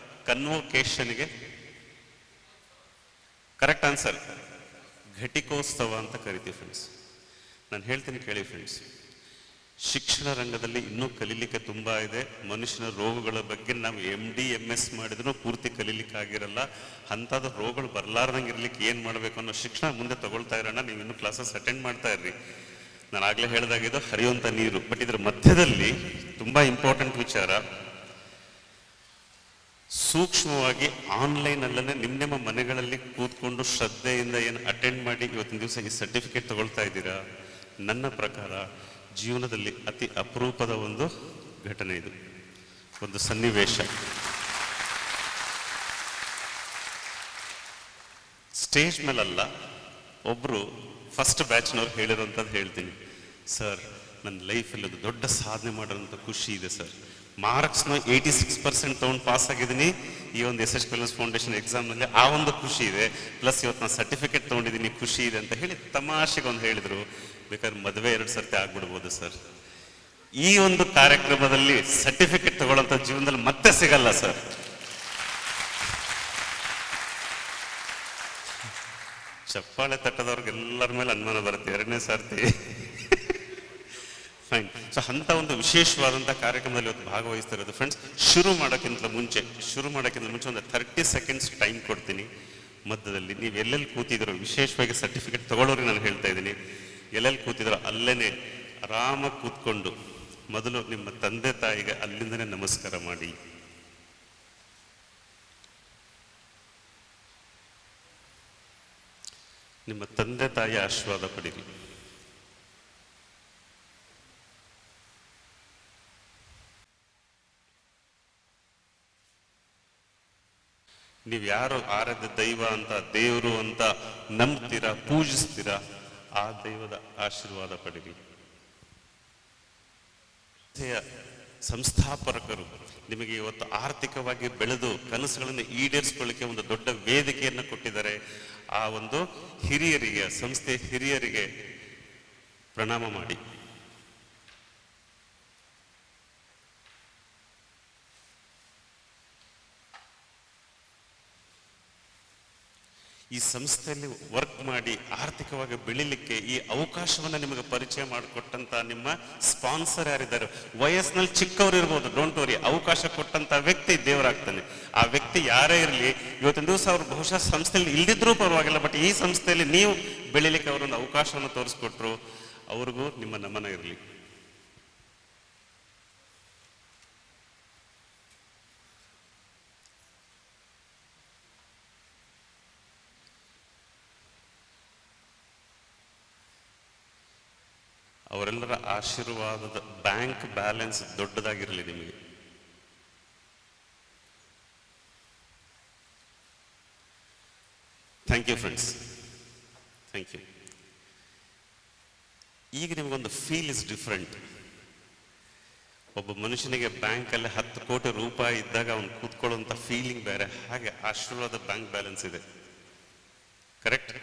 ಕನ್ವೊಕೇಶನ್ಗೆ ಕರೆಕ್ಟ್ ಆನ್ಸರ್ ಘಟಿಕೋತ್ಸವ ಅಂತ ಕರಿತೀವಿ ಫ್ರೆಂಡ್ಸ್. ನಾನು ಹೇಳ್ತೀನಿ ಕೇಳಿ ಫ್ರೆಂಡ್ಸ್, ಶಿಕ್ಷಣ ರಂಗದಲ್ಲಿ ಇನ್ನೂ ಕಲೀಲಿಕ್ಕೆ ತುಂಬ ಇದೆ. ಮನುಷ್ಯನ ರೋಗಗಳ ಬಗ್ಗೆ ನಾವು MD MS ಮಾಡಿದ್ರು ಪೂರ್ತಿ ಕಲೀಲಿಕ್ಕೆ ಆಗಿರಲ್ಲ. ಅಂಥದ್ದು ರೋಗಗಳು ಬರಲಾರ್ದಂಗೆ ಇರ್ಲಿಕ್ಕೆ ಏನು ಮಾಡಬೇಕು ಅನ್ನೋ ಶಿಕ್ಷಣ ಮುಂದೆ ತಗೊಳ್ತಾ ಇರೋಣ. ನೀವು ಇನ್ನೂ ಕ್ಲಾಸಸ್ ಅಟೆಂಡ್ ಮಾಡ್ತಾ ಇರ್ರಿ. ನಾನು ಆಗಲೇ ಹೇಳಿದಾಗಿದ್ದು ಹರಿಯುವಂಥ ನೀರು. ಬಟ್ ಇದ್ರ ಮಧ್ಯದಲ್ಲಿ ತುಂಬ ಇಂಪಾರ್ಟೆಂಟ್ ವಿಚಾರ, ಸೂಕ್ಷ್ಮವಾಗಿ ಆನ್ಲೈನ್ ಅಲ್ಲೇ ನಿಮ್ಮ ಮನೆಗಳಲ್ಲಿ ಕೂತ್ಕೊಂಡು ಶ್ರದ್ಧೆಯಿಂದ ಏನು ಅಟೆಂಡ್ ಮಾಡಿ ಇವತ್ತಿನ ದಿವಸ ಈ ಸರ್ಟಿಫಿಕೇಟ್ ತಗೊಳ್ತಾ ಇದ್ದೀರಾ, ನನ್ನ ಪ್ರಕಾರ ಜೀವನದಲ್ಲಿ ಅತಿ ಅಪರೂಪದ ಒಂದು ಘಟನೆ ಇದು, ಒಂದು ಸನ್ನಿವೇಶ. ಸ್ಟೇಜ್ ಮೇಲಲ್ಲ, ಒಬ್ರು ಫಸ್ಟ್ ಬ್ಯಾಚ್ನವ್ರು ಹೇಳಿರೋಂಥದ್ದು ಹೇಳ್ತೀನಿ. ಸರ್, ನನ್ನ ಲೈಫಲ್ಲಿ ಒಂದು ದೊಡ್ಡ ಸಾಧನೆ ಮಾಡೋಂಥ ಖುಷಿ ಇದೆ ಸರ್. ಮಾರ್ಕ್ಸ್ನ 86% ತೊಗೊಂಡು ಪಾಸ್ ಆಗಿದ್ದೀನಿ ಈ ಒಂದು SHK ವೆಲ್ನೆಸ್ ಫೌಂಡೇಶನ್ ಎಕ್ಸಾಮ್ನಲ್ಲಿ. ಆ ಒಂದು ಖುಷಿ ಇದೆ. ಪ್ಲಸ್ ಇವತ್ತು ನಾನು ಸರ್ಟಿಫಿಕೇಟ್ ತೊಗೊಂಡಿದ್ದೀನಿ, ಖುಷಿ ಇದೆ ಅಂತ ಹೇಳಿ ತಮಾಷೆಗೆ ಒಂದು ಹೇಳಿದ್ರು. ಬೇಕಾದ್ರೆ ಮದುವೆ 2 ಸರ್ತಿ ಆಗ್ಬಿಡ್ಬೋದು ಸರ್. ಈ ಒಂದು ಕಾರ್ಯಕ್ರಮದಲ್ಲಿ ಸರ್ಟಿಫಿಕೇಟ್ ತಗೊಳ್ಳೋಂಥ ಜೀವನದಲ್ಲಿ ಮತ್ತೆ ಸಿಗಲ್ಲ ಸರ್. ಚಪ್ಪಾಳೆ ತಟ್ಟದವ್ರಿಗೆಲ್ಲರ ಮೇಲೆ ಅನುಮಾನ ಬರುತ್ತೆ 2ನೇ ಸರ್ತಿ. ಫೈನ್. ಸೊ ಅಂಥ ಒಂದು ವಿಶೇಷವಾದಂಥ ಕಾರ್ಯಕ್ರಮದಲ್ಲಿ ಇವತ್ತು ಭಾಗವಹಿಸ್ತಿರೋದು ಫ್ರೆಂಡ್ಸ್. ಶುರು ಮಾಡೋಕ್ಕಿಂತ ಮುಂಚೆ ಒಂದು 30 ಸೆಕೆಂಡ್ಸ್ ಟೈಮ್ ಕೊಡ್ತೀನಿ. ಮಧ್ಯದಲ್ಲಿ ನೀವು ಎಲ್ಲೆಲ್ಲಿ ಕೂತಿದ್ರು, ವಿಶೇಷವಾಗಿ ಸರ್ಟಿಫಿಕೇಟ್ ತಗೊಳ್ಳೋರಿಗೆ ನಾನು ಹೇಳ್ತಾ ಇದ್ದೀನಿ, ಎಲ್ಲೆಲ್ಲಿ ಕೂತಿದ್ರು ಅಲ್ಲೇನೆ ಆರಾಮಾಗಿ ಕೂತ್ಕೊಂಡು ಮೊದಲು ನಿಮ್ಮ ತಂದೆ ತಾಯಿಗೆ ಅಲ್ಲಿಂದನೇ ನಮಸ್ಕಾರ ಮಾಡಿ. ನಿಮ್ಮ ತಂದೆ ತಾಯಿಯ ಆಶೀರ್ವಾದ ಪಡೀರಿ. ನೀವು ಯಾರು ಆರಾಧ್ಯ ದೈವ ಅಂತ, ದೇವರು ಅಂತ ನಂಬ್ತೀರಾ, ಪೂಜಿಸ್ತೀರಾ, ಆ ದೈವದ ಆಶೀರ್ವಾದ ಪಡೀರಿ. ಸಂಸ್ಥಾಪಕರು ನಿಮಗೆ ಇವತ್ತು ಆರ್ಥಿಕವಾಗಿ ಬೆಳೆದು ಕನಸುಗಳನ್ನು ಈಡೇರಿಸಿಕೊಳ್ಳಿಕ್ಕೆ ಒಂದು ದೊಡ್ಡ ವೇದಿಕೆಯನ್ನು ಕೊಟ್ಟಿದ್ದಾರೆ. ಆ ಒಂದು ಹಿರಿಯರಿಗೆ, ಸಂಸ್ಥೆ ಹಿರಿಯರಿಗೆ ಪ್ರಣಾಮ ಮಾಡಿ. ಈ ಸಂಸ್ಥೆಯಲ್ಲಿ ವರ್ಕ್ ಮಾಡಿ ಆರ್ಥಿಕವಾಗಿ ಬೆಳಿಲಿಕ್ಕೆ ಈ ಅವಕಾಶವನ್ನು ನಿಮಗೆ ಪರಿಚಯ ಮಾಡಿಕೊಟ್ಟಂತ ನಿಮ್ಮ ಸ್ಪಾನ್ಸರ್ ಯಾರಿದ್ದಾರೆ, ವಯಸ್ಸಿನಲ್ಲಿ ಚಿಕ್ಕವರು ಇರ್ಬೋದು, ಡೋಂಟ್ ವರಿ, ಅವಕಾಶ ಕೊಟ್ಟಂತ ವ್ಯಕ್ತಿ ದೇವರಾಗ್ತಾನೆ. ಆ ವ್ಯಕ್ತಿ ಯಾರೇ ಇರಲಿ, ಇವತ್ತಿನ ದಿವಸ ಅವ್ರು ಬಹುಶಃ ಸಂಸ್ಥೆಯಲ್ಲಿ ಇಲ್ದಿದ್ರೂ ಪರವಾಗಿಲ್ಲ, ಬಟ್ ಈ ಸಂಸ್ಥೆಯಲ್ಲಿ ನೀವು ಬೆಳಿಲಿಕ್ಕೆ ಅವರೊಂದು ಅವಕಾಶವನ್ನು ತೋರಿಸ್ಕೊಟ್ರು, ಅವ್ರಿಗೂ ನಿಮ್ಮ ನಮನ ಇರಲಿ. ಅವರೆಲ್ಲರ ಆಶೀರ್ವಾದದ ಬ್ಯಾಂಕ್ ಬ್ಯಾಲೆನ್ಸ್ ದೊಡ್ಡದಾಗಿರಲಿ ನಿಮಗೆ. Thank you friends, thank you. ಈಗ ನಿಮಗೊಂದು ಫೀಲ್ ಇಸ್ ಡಿಫ್ರೆಂಟ್. ಒಬ್ಬ ಮನುಷ್ಯನಿಗೆ ಬ್ಯಾಂಕಲ್ಲಿ 10 ಕೋಟಿ ರೂಪಾಯಿ ಇದ್ದಾಗ ಅವನು ಕೂತ್ಕೊಳ್ಳುವಂಥ ಫೀಲಿಂಗ್ ಬೇರೆ, ಹಾಗೆ ಆಶೀರ್ವಾದ ಬ್ಯಾಂಕ್ ಬ್ಯಾಲೆನ್ಸ್ ಇದೆ. ಕರೆಕ್ಟ್?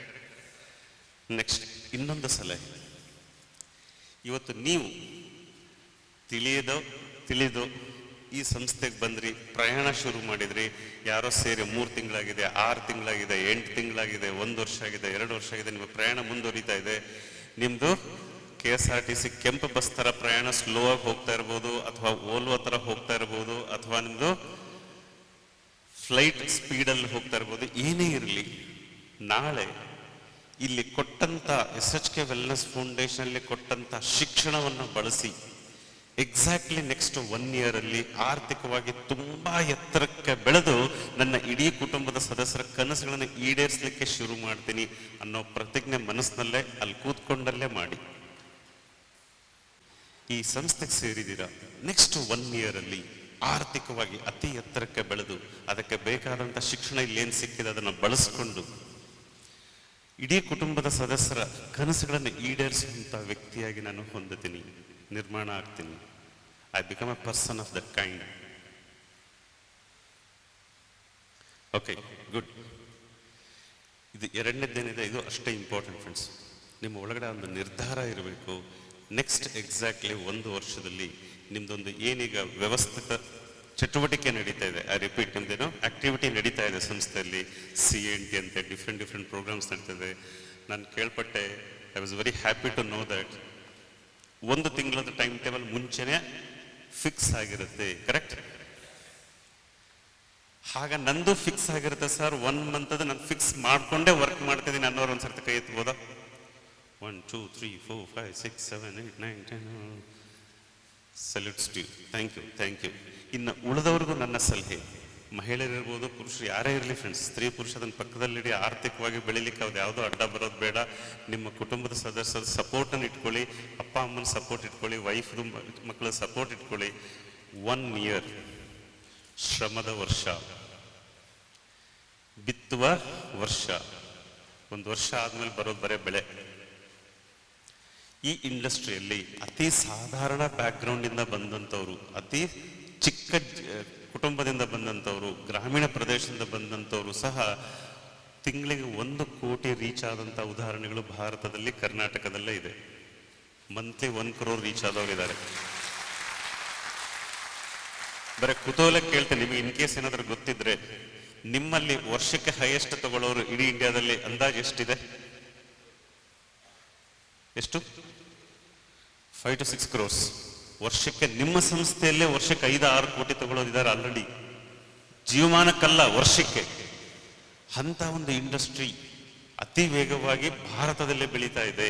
ನೆಕ್ಸ್ಟ್ ಇನ್ನೊಂದು ಸಲಹೆ, ಇವತ್ತು ನೀವು ತಿಳಿಯದೋ ತಿಳಿದು ಈ ಸಂಸ್ಥೆಗೆ ಬಂದ್ರಿ, ಪ್ರಯಾಣ ಶುರು ಮಾಡಿದ್ರಿ. ಯಾರೋ ಸೇರಿ 3 ತಿಂಗಳಾಗಿದೆ, 6 ತಿಂಗಳಾಗಿದೆ, 8 ತಿಂಗಳಾಗಿದೆ, 1 ವರ್ಷ ಆಗಿದೆ, 2 ವರ್ಷ ಆಗಿದೆ, ನಿಮ್ಮ ಪ್ರಯಾಣ ಮುಂದುವರಿತಾ ಇದೆ. ನಿಮ್ಮದು KSRTC ಕೆಂಪು ಬಸ್ ಥರ ಪ್ರಯಾಣ ಸ್ಲೋ ಆಗಿ ಹೋಗ್ತಾ ಇರ್ಬೋದು, ಅಥವಾ ಓಲ್ವೋ ಥರ ಹೋಗ್ತಾ ಇರ್ಬೋದು, ಅಥವಾ ನಿಮ್ಮದು ಫ್ಲೈಟ್ ಸ್ಪೀಡಲ್ಲಿ ಹೋಗ್ತಾ ಇರ್ಬೋದು. ಏನೇ ಇರಲಿ, ನಾಳೆ ಇಲ್ಲಿ ಕೊಟ್ಟಂಥ SHK ವೆಲ್ನೆಸ್ ಫೌಂಡೇಶನಲ್ಲಿ ಕೊಟ್ಟಂಥ ಶಿಕ್ಷಣವನ್ನು ಬಳಸಿ ಎಕ್ಸಾಕ್ಟ್ಲಿ ನೆಕ್ಸ್ಟ್ 1 year ಅಲ್ಲಿ ಆರ್ಥಿಕವಾಗಿ ತುಂಬಾ ಎತ್ತರಕ್ಕೆ ಬೆಳೆದು ನನ್ನ ಇಡೀ ಕುಟುಂಬದ ಸದಸ್ಯರ ಕನಸುಗಳನ್ನು ಈಡೇರಿಸಲಿಕ್ಕೆ ಶುರು ಮಾಡ್ತೀನಿ ಅನ್ನೋ ಪ್ರತಿಜ್ಞೆ ಮನಸ್ಸಿನಲ್ಲೇ ಅಲ್ಲಿ ಕೂತ್ಕೊಂಡಲ್ಲೇ ಮಾಡಿ. ಈ ಸಂಸ್ಥೆಗೆ ಸೇರಿದ್ದೀರಾ, ನೆಕ್ಸ್ಟ್ 1 year ಅಲ್ಲಿ ಆರ್ಥಿಕವಾಗಿ ಅತಿ ಎತ್ತರಕ್ಕೆ ಬೆಳೆದು ಅದಕ್ಕೆ ಬೇಕಾದಂಥ ಶಿಕ್ಷಣ ಇಲ್ಲೇನು ಸಿಕ್ಕಿದೆ ಅದನ್ನು ಬಳಸ್ಕೊಂಡು ಇಡೀ ಕುಟುಂಬದ ಸದಸ್ಯರ ಕನಸುಗಳನ್ನು ಈಡೇರಿಸುವಂಥ ವ್ಯಕ್ತಿಯಾಗಿ ನಾನು ಹೊಂದುತ್ತೀನಿ, ನಿರ್ಮಾಣ ಆಗ್ತೀನಿ. I become A person of that kind. Okay, good. ಇದು ಎರಡನೇದೇನಿದೆ, ಇದು ಅಷ್ಟೇ ಇಂಪಾರ್ಟೆಂಟ್ ಫ್ರೆಂಡ್ಸ್. ನಿಮ್ಮ ಒಳಗಡೆ ಒಂದು ನಿರ್ಧಾರ ಇರಬೇಕು. ನೆಕ್ಸ್ಟ್ ಎಕ್ಸಾಕ್ಟ್ಲಿ 1 ವರ್ಷದಲ್ಲಿ ನಿಮ್ದೊಂದು ಏನೀಗ ವ್ಯವಸ್ಥಿತ ಚಟುವಟಿಕೆ ನಡೀತಾ ಇದೆ, ಐ ರಿಪೀಟ್, ನಿಮ್ದೇನೋ ಆಕ್ಟಿವಿಟಿ ನಡೀತಾ ಇದೆ ಸಂಸ್ಥೆಯಲ್ಲಿ. CNT ಅಂತ ಡಿಫ್ರೆಂಟ್ ಪ್ರೋಗ್ರಾಮ್ಸ್ ನಡೀತಾ ಇದೆ. ನಾನು ಕೇಳ್ಪಟ್ಟೆ, I was very happy to know that 1 ತಿಂಗಳದ ಟೈಮ್ ಟೇಬಲ್ ಮುಂಚೆನೆ ಫಿಕ್ಸ್ ಆಗಿರುತ್ತೆ, ಕರೆಕ್ಟ್? ಹಾಗ ನಂದು ಫಿಕ್ಸ್ ಆಗಿರುತ್ತೆ ಸರ್. 1 month ನಾನು ಫಿಕ್ಸ್ ಮಾಡ್ಕೊಂಡೇ ವರ್ಕ್ ಮಾಡ್ತಿದ್ದೀನಿ ಅನ್ನೋರು ಒಂದ್ಸರ್ತಿ ಕೈ ಎತ್ಬೋದಾ? 1 2 3 4 5 6 7 8 9 10. Salutes to you. Thank you. ಇನ್ನು ಉಳಿದವ್ರಿಗೂ ನನ್ನ ಸಲಹೆ, ಮಹಿಳೆಯರಿರ್ಬೋದು, ಪುರುಷರು ಯಾರೇ ಇರಲಿ ಫ್ರೆಂಡ್ಸ್, ಸ್ತ್ರೀ ಪುರುಷ ಅದನ್ನು ಪಕ್ಕದಲ್ಲಿಡಿ. ಆರ್ಥಿಕವಾಗಿ ಬೆಳಿಲಿಕ್ಕೆ ಅವ್ರು ಯಾವುದೋ ಅಡ್ಡ ಬರೋದು ಬೇಡ. ನಿಮ್ಮ ಕುಟುಂಬದ ಸದಸ್ಯರ ಸಪೋರ್ಟನ್ನು ಇಟ್ಕೊಳ್ಳಿ, ಅಪ್ಪ ಅಮ್ಮನ ಸಪೋರ್ಟ್ ಇಟ್ಕೊಳ್ಳಿ, ವೈಫ್ದು ಮಕ್ಕಳ ಸಪೋರ್ಟ್ ಇಟ್ಕೊಳ್ಳಿ. 1 year ಶ್ರಮದ ವರ್ಷ, ಬಿತ್ತುವ ವರ್ಷ. 1 ವರ್ಷ ಆದ್ಮೇಲೆ ಬರೋದು ಬರೇ ಬೆಳೆ. ಈ ಇಂಡಸ್ಟ್ರಿಯಲ್ಲಿ ಅತಿ ಸಾಧಾರಣ ಬ್ಯಾಕ್ಗ್ರೌಂಡಿಂದ ಬಂದಂಥವ್ರು, ಅತಿ ಚಿಕ್ಕ ಕುಟುಂಬದಿಂದ ಬಂದಂಥವ್ರು, ಗ್ರಾಮೀಣ ಪ್ರದೇಶದಿಂದ ಬಂದಂಥವ್ರು ಸಹ ತಿಂಗಳಿಗೆ 1 ಕೋಟಿ ರೀಚ್ ಆದಂಥ ಉದಾಹರಣೆಗಳು ಭಾರತದಲ್ಲಿ, ಕರ್ನಾಟಕದಲ್ಲೇ ಇದೆ. ಮಂತ್ಲಿ 1 crore ರೀಚ್ ಆದವ್ರು ಇದ್ದಾರೆ. ಬರೀ ಕುತೂಹಲ ಕೇಳ್ತೇನೆ, ನಿಮಗೆ ಇನ್ ಕೇಸ್ ಏನಾದರೂ ಗೊತ್ತಿದ್ರೆ, ನಿಮ್ಮಲ್ಲಿ ವರ್ಷಕ್ಕೆ ಹೈಯೆಸ್ಟ್ ತಗೊಳ್ಳೋರು ಇಡೀ ಇಂಡಿಯಾದಲ್ಲಿ ಅಂದಾಜು ಎಷ್ಟಿದೆ? ಎಷ್ಟು? 5 to 6 crores ವರ್ಷಕ್ಕೆ. ನಿಮ್ಮ ಸಂಸ್ಥೆಯಲ್ಲೇ ವರ್ಷಕ್ಕೆ 5-6 ಕೋಟಿ ತಗೊಳ್ಳೋದಿದ್ದಾರೆ ಆಲ್ರೆಡಿ, ಜೀವಮಾನಕ್ಕಲ್ಲ, ವರ್ಷಕ್ಕೆ. ಅಂತ ಒಂದು ಇಂಡಸ್ಟ್ರಿ ಅತಿ ವೇಗವಾಗಿ ಭಾರತದಲ್ಲೇ ಬೆಳೀತಾ ಇದೆ.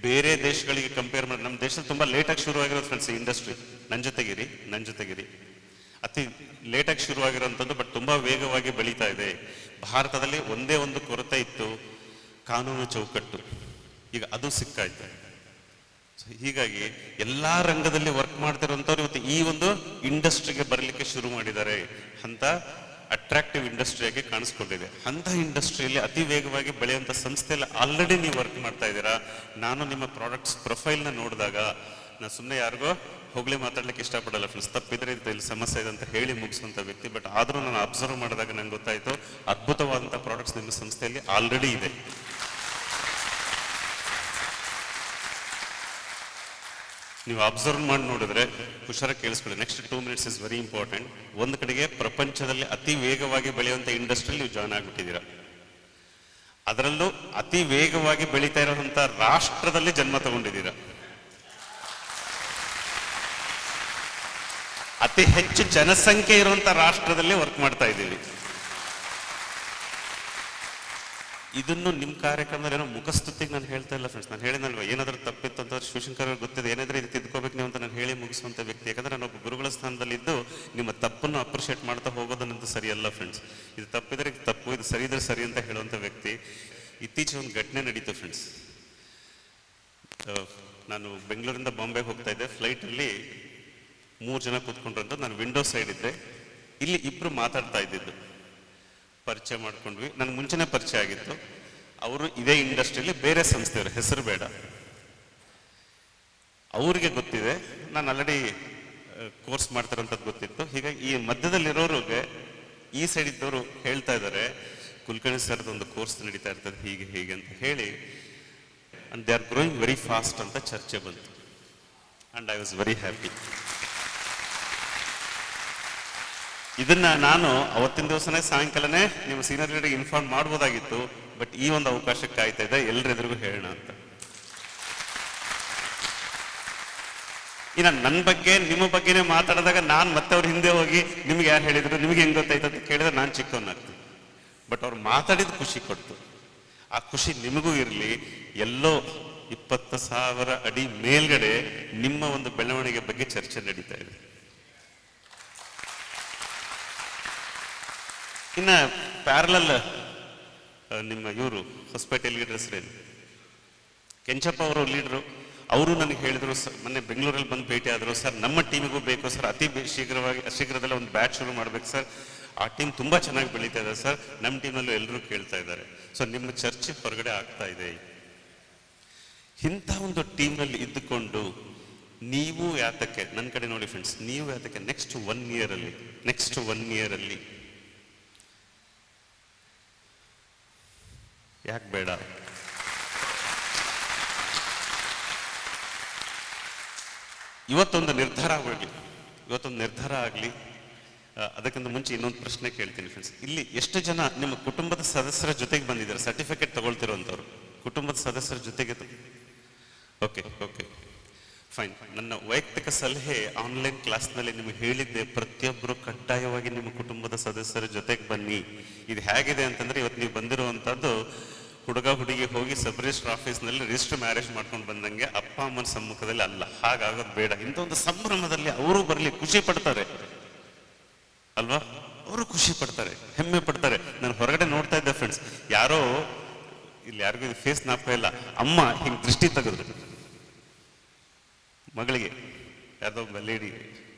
ಬೇರೆ ದೇಶಗಳಿಗೆ ಕಂಪೇರ್ ಮಾಡಿ ನಮ್ಮ ದೇಶದಲ್ಲಿ ತುಂಬಾ ಲೇಟಾಗಿ ಶುರುವಾಗಿರೋದು ಫ್ರೆಂಡ್ಸ್ ಇಂಡಸ್ಟ್ರಿ. ನನ್ನ ಜೊತೆಗಿರಿ ಅತಿ ಲೇಟಾಗಿ ಶುರುವಾಗಿರೋಂಥದ್ದು, ಬಟ್ ತುಂಬಾ ವೇಗವಾಗಿ ಬೆಳೀತಾ ಇದೆ. ಭಾರತದಲ್ಲಿ ಒಂದೇ ಒಂದು ಕೊರತೆ ಇತ್ತು, ಕಾನೂನು ಚೌಕಟ್ಟು. ಈಗ ಅದು ಸಿಕ್ಕಾಯ್ತು. ಹೀಗಾಗಿ ಎಲ್ಲಾ ರಂಗದಲ್ಲಿ ವರ್ಕ್ ಮಾಡ್ತಿರುವಂತವ್ರು ಇವತ್ತು ಈ ಒಂದು ಇಂಡಸ್ಟ್ರಿಗೆ ಬರಲಿಕ್ಕೆ ಶುರು ಮಾಡಿದ್ದಾರೆ. ಅಂತ ಅಟ್ರಾಕ್ಟಿವ್ ಇಂಡಸ್ಟ್ರಿಯಾಗಿ ಕಾಣಿಸ್ಕೊಂಡಿದೆ. ಅಂತ ಇಂಡಸ್ಟ್ರಿಯಲ್ಲಿ ಅತಿ ವೇಗವಾಗಿ ಬೆಳೆಯುವಂಥ ಸಂಸ್ಥೆಯಲ್ಲಿ ಆಲ್ರೆಡಿ ನೀವು ವರ್ಕ್ ಮಾಡ್ತಾ ಇದ್ದೀರಾ. ನಾನು ನಿಮ್ಮ ಪ್ರಾಡಕ್ಟ್ಸ್ ಪ್ರೊಫೈಲ್ನ ನೋಡಿದಾಗ, ನಾನು ಸುಮ್ಮನೆ ಯಾರಿಗೋ ಹೋಗ್ಲಿ ಮಾತಾಡ್ಲಿಕ್ಕೆ ಇಷ್ಟಪಡಲ್ಲ ಫ್ರೆಂಡ್ಸ್, ತಪ್ಪಿದ್ರೆ ಇಲ್ಲಿ ಸಮಸ್ಯೆ ಇದೆ ಅಂತ ಹೇಳಿ ಮುಗಿಸುವಂಥ ವ್ಯಕ್ತಿ. ಬಟ್ ಆದರೂ ನಾನು ಅಬ್ಸರ್ವ್ ಮಾಡಿದಾಗ ನಂಗೆ ಗೊತ್ತಾಯ್ತು, ಅದ್ಭುತವಾದಂಥ ಪ್ರಾಡಕ್ಟ್ಸ್ ನಿಮ್ಮ ಸಂಸ್ಥೆಯಲ್ಲಿ ಆಲ್ರೆಡಿ ಇದೆ. ನೀವು ಅಬ್ಸರ್ವ್ ಮಾಡಿ ನೋಡಿದ್ರೆ ಹುಷಾರಾಗಿ ಕೇಳಿಸ್ಕೊಳ್ಳಿ. Next 2 minutes is very important. ಒಂದು ಕಡೆಗೆ ಪ್ರಪಂಚದಲ್ಲಿ ಅತಿ ವೇಗವಾಗಿ ಬೆಳೆಯುವಂಥ ಇಂಡಸ್ಟ್ರಿಯಲ್ಲಿ ನೀವು ಜಾಯ್ನ್ ಆಗಿಬಿಟ್ಟಿದ್ದೀರಾ. ಅದರಲ್ಲೂ ಅತಿ ವೇಗವಾಗಿ ಬೆಳೀತಾ ಇರುವಂಥ ರಾಷ್ಟ್ರದಲ್ಲಿ ಜನ್ಮ ತಗೊಂಡಿದ್ದೀರಾ. ಅತಿ ಹೆಚ್ಚು ಜನಸಂಖ್ಯೆ ಇರುವಂಥ ರಾಷ್ಟ್ರದಲ್ಲಿ ವರ್ಕ್ ಮಾಡ್ತಾ ಇದ್ದೀವಿ. ಇದನ್ನು ನಿಮ್ಮ ಕಾರ್ಯಕ್ರಮದಲ್ಲಿ ಏನೋ ಮುಖಸ್ತುತಿಗೆ ನಾನು ಹೇಳ್ತಾ ಇಲ್ಲ ಫ್ರೆಂಡ್ಸ್. ನಾನು ಹೇಳಿದಲ್ವ, ಏನಾದರೂ ತಪ್ಪಿತ್ತು ಅಂತ ಶಿವಶಂಕರ್ ಗೊತ್ತಿದೆ, ಏನಾದರೂ ಇದು ತಿದ್ಕೋಬೇಕು ನೀವು ಅಂತ ನಾನು ಹೇಳಿ ಮುಗಿಸುವಂಥ ವ್ಯಕ್ತಿ. ಯಾಕಂದ್ರೆ ನಾನು ಒಬ್ಬ ಗುರುಗಳ ಸ್ಥಾನದಲ್ಲಿದ್ದು ನಿಮ್ಮ ತಪ್ಪನ್ನು ಅಪ್ರಿಷಿಯೇಟ್ ಮಾಡ್ತಾ ಹೋಗೋದನ್ನಂತೂ ಸರಿಯಲ್ಲ ಫ್ರೆಂಡ್ಸ್. ಇದು ತಪ್ಪಿದ್ರೆ ತಪ್ಪು, ಇದು ಸರಿ ಇದ್ರೆ ಸರಿ ಅಂತ ಹೇಳುವಂಥ ವ್ಯಕ್ತಿ. ಇತ್ತೀಚೆಗೆ ಒಂದು ಘಟನೆ ನಡೀತು ಫ್ರೆಂಡ್ಸ್. ನಾನು ಬೆಂಗಳೂರಿಂದ ಬಾಂಬೆಗೆ ಹೋಗ್ತಾ ಇದ್ದೆ. ಫ್ಲೈಟಲ್ಲಿ 3 ಜನ ಕೂತ್ಕೊಂಡ್ರಂತ, ನಾನು ವಿಂಡೋ ಸೈಡ್ ಇದ್ದೆ. ಇಲ್ಲಿ 2 ಮಾತಾಡ್ತಾ ಇದ್ದಿದ್ದು. ಪರಿಚಯ ಮಾಡ್ಕೊಂಡ್ವಿ. ನನಗೆ ಮುಂಚೆನೇ ಪರಿಚಯ ಆಗಿತ್ತು. ಅವರು ಇದೇ ಇಂಡಸ್ಟ್ರಿಯಲ್ಲಿ ಬೇರೆ ಸಂಸ್ಥೆಯವರು, ಹೆಸರು ಬೇಡ. ಅವ್ರಿಗೆ ಗೊತ್ತಿದೆ, ನಾನು ಆಲ್ರೆಡಿ ಕೋರ್ಸ್ ಮಾಡ್ತಿರೋಂಥದ್ದು ಗೊತ್ತಿತ್ತು. ಹೀಗಾಗಿ ಈ ಮಧ್ಯದಲ್ಲಿರೋರಿಗೆ ಈ ಸೈಡ್ ಇದ್ದವರು ಹೇಳ್ತಾ ಇದ್ದಾರೆ, ಕುಲಕರ್ಣಿ ಸರ್ದು ಒಂದು ಕೋರ್ಸ್ ನಡೀತಾ ಇರ್ತದೆ ಹೀಗೆ ಅಂತ ಹೇಳಿ, and they are growing very fast ಅಂತ ಚರ್ಚೆ ಬಂತು. And I was very happy. ಇದನ್ನ ನಾನು ಅವತ್ತಿನ ದಿವಸನೇ ಸಾಯಂಕಾಲನೇ ನಿಮ್ಮ ಸೀನಿಯರ್ ಲೀಡರ್ಗೆ ಇನ್ಫಾರ್ಮ್ ಮಾಡ್ಬೋದಾಗಿತ್ತು, ಬಟ್ ಈ ಒಂದು ಅವಕಾಶಕ್ಕೆ ಕಾಯ್ತಾ ಇದೆ, ಎಲ್ಲರೆದುರಿಗೂ ಹೇಳೋಣ ಅಂತ. ಇನ್ನು ನನ್ನ ಬಗ್ಗೆ ನಿಮ್ಮ ಬಗ್ಗೆನೇ ಮಾತಾಡಿದಾಗ ನಾನು ಮತ್ತೆ ಅವ್ರ ಹಿಂದೆ ಹೋಗಿ ನಿಮ್ಗೆ ಯಾರು ಹೇಳಿದ್ರು, ನಿಮ್ಗೆ ಹೆಂಗ್ ಗೊತ್ತಾಯ್ತು ಅಂತ ಕೇಳಿದ್ರೆ ನಾನು ಚಿಕ್ಕವನಾಗ್ತೀನಿ. ಬಟ್ ಅವ್ರು ಮಾತಾಡಿದ ಖುಷಿ ಕೊಡ್ತು. ಆ ಖುಷಿ ನಿಮಗೂ ಇರಲಿ. ಎಲ್ಲೋ 20,000 ಅಡಿ ಮೇಲ್ಗಡೆ ನಿಮ್ಮ ಒಂದು ಬೆಳವಣಿಗೆ ಬಗ್ಗೆ ಚರ್ಚೆ ನಡೀತಾ ಇದೆ. ಇನ್ನ ಪ್ಯಾರಲಲ್ ನಿಮ್ಮ ಇವರು ಹೊಸಪೇಟೆ ಲೀಡರ್ಸ್ ಕೆಂಚಪ್ಪ ಅವರು ಲೀಡರು, ಅವರು ನನಗೆ ಹೇಳಿದ್ರು, ಮೊನ್ನೆ ಬೆಂಗಳೂರಲ್ಲಿ ಬಂದು ಭೇಟಿ ಆದರು, ಸರ್ ನಮ್ಮ ಟೀಮಿಗೂ ಬೇಕು ಸರ್, ಅತಿ ಶೀಘ್ರದಲ್ಲೇ ಒಂದು ಬ್ಯಾಚ್ ಶುರು ಮಾಡ್ಬೇಕು ಸರ್, ಆ ಟೀಮ್ ತುಂಬಾ ಚೆನ್ನಾಗಿ ಬೆಳೀತಾ ಇದೆ ಸರ್, ನಮ್ಮ ಟೀಮಲ್ಲೂ ಎಲ್ಲರೂ ಕೇಳ್ತಾ ಇದ್ದಾರೆ. ಸೊ ನಿಮ್ಮ ಚರ್ಚೆ ಹೊರಗಡೆ ಆಗ್ತಾ ಇದೆ. ಇಂಥ ಒಂದು ಟೀಮ್ನಲ್ಲಿ ಇದ್ದುಕೊಂಡು ನೀವು ಯಾತಕ್ಕೆ, ನನ್ನ ಕಡೆ ನೋಡಿ ಫ್ರೆಂಡ್ಸ್, ನೀವು ಯಾತಕ್ಕೆ ನೆಕ್ಸ್ಟ್ 1 year ಅಲ್ಲಿ ಯಾಕೆ ಬೇಡ? ಇವತ್ತೊಂದು ನಿರ್ಧಾರ ಆಗಲಿ. ಅದಕ್ಕಿಂತ ಮುಂಚೆ ಇನ್ನೊಂದು ಪ್ರಶ್ನೆ ಕೇಳ್ತೀನಿ ಫ್ರೆಂಡ್ಸ್. ಇಲ್ಲಿ ಎಷ್ಟು ಜನ ನಿಮ್ಮ ಕುಟುಂಬದ ಸದಸ್ಯರ ಜೊತೆಗೆ ಬಂದಿದ್ದಾರೆ? ಸರ್ಟಿಫಿಕೇಟ್ ತಗೊಳ್ತಿರೋಂಥವ್ರು ಕುಟುಂಬದ ಸದಸ್ಯರ ಜೊತೆಗೆ? Okay fine. ನನ್ನ ವೈಯಕ್ತಿಕ ಸಲಹೆ ಆನ್ಲೈನ್ ಕ್ಲಾಸ್ನಲ್ಲಿ ನಿಮಗೆ ಹೇಳಿದ್ದೆ, ಪ್ರತಿಯೊಬ್ಬರು ಕಡ್ಡಾಯವಾಗಿ ನಿಮ್ಮ ಕುಟುಂಬದ ಸದಸ್ಯರ ಜೊತೆಗೆ ಬನ್ನಿ. ಇದು ಹೇಗಿದೆ ಅಂತಂದ್ರೆ, ಇವತ್ತು ನೀವು ಬಂದಿರುವಂಥದ್ದು ಹುಡುಗ ಹುಡುಗಿ ಹೋಗಿ ಸಬ್ ರಿಜಿಸ್ಟರ್ ಆಫೀಸ್ನಲ್ಲಿ ರಿಜಿಸ್ಟರ್ ಮ್ಯಾರೇಜ್ ಮಾಡ್ಕೊಂಡು ಬಂದಂಗೆ, ಅಪ್ಪ ಅಮ್ಮನ ಸಮ್ಮುಖದಲ್ಲಿ ಅಲ್ಲ. ಹಾಗಾಗೋದು ಬೇಡ. ಇಂಥ ಒಂದು ಸಂಭ್ರಮದಲ್ಲಿ ಅವರು ಬರಲಿ, ಖುಷಿ ಪಡ್ತಾರೆ ಅಲ್ವಾ? ಅವರು ಖುಷಿ ಪಡ್ತಾರೆ, ಹೆಮ್ಮೆ ಪಡ್ತಾರೆ. ನಾನು ಹೊರಗಡೆ ನೋಡ್ತಾ ಇದ್ದೆ ಫ್ರೆಂಡ್ಸ್, ಯಾರೋ ಇಲ್ಲಿ ಯಾರಿಗೂ ಫೇಸ್ ಜ್ಞಾಪಕ ಇಲ್ಲ, ಅಮ್ಮ ಹಿಂಗೆ ದೃಷ್ಟಿ ತೆಗೆದ್ರು ಮಗಳಿಗೆ, ಯಾರ್ದೋ ಒಬ್ಬ ಲೇಡಿ.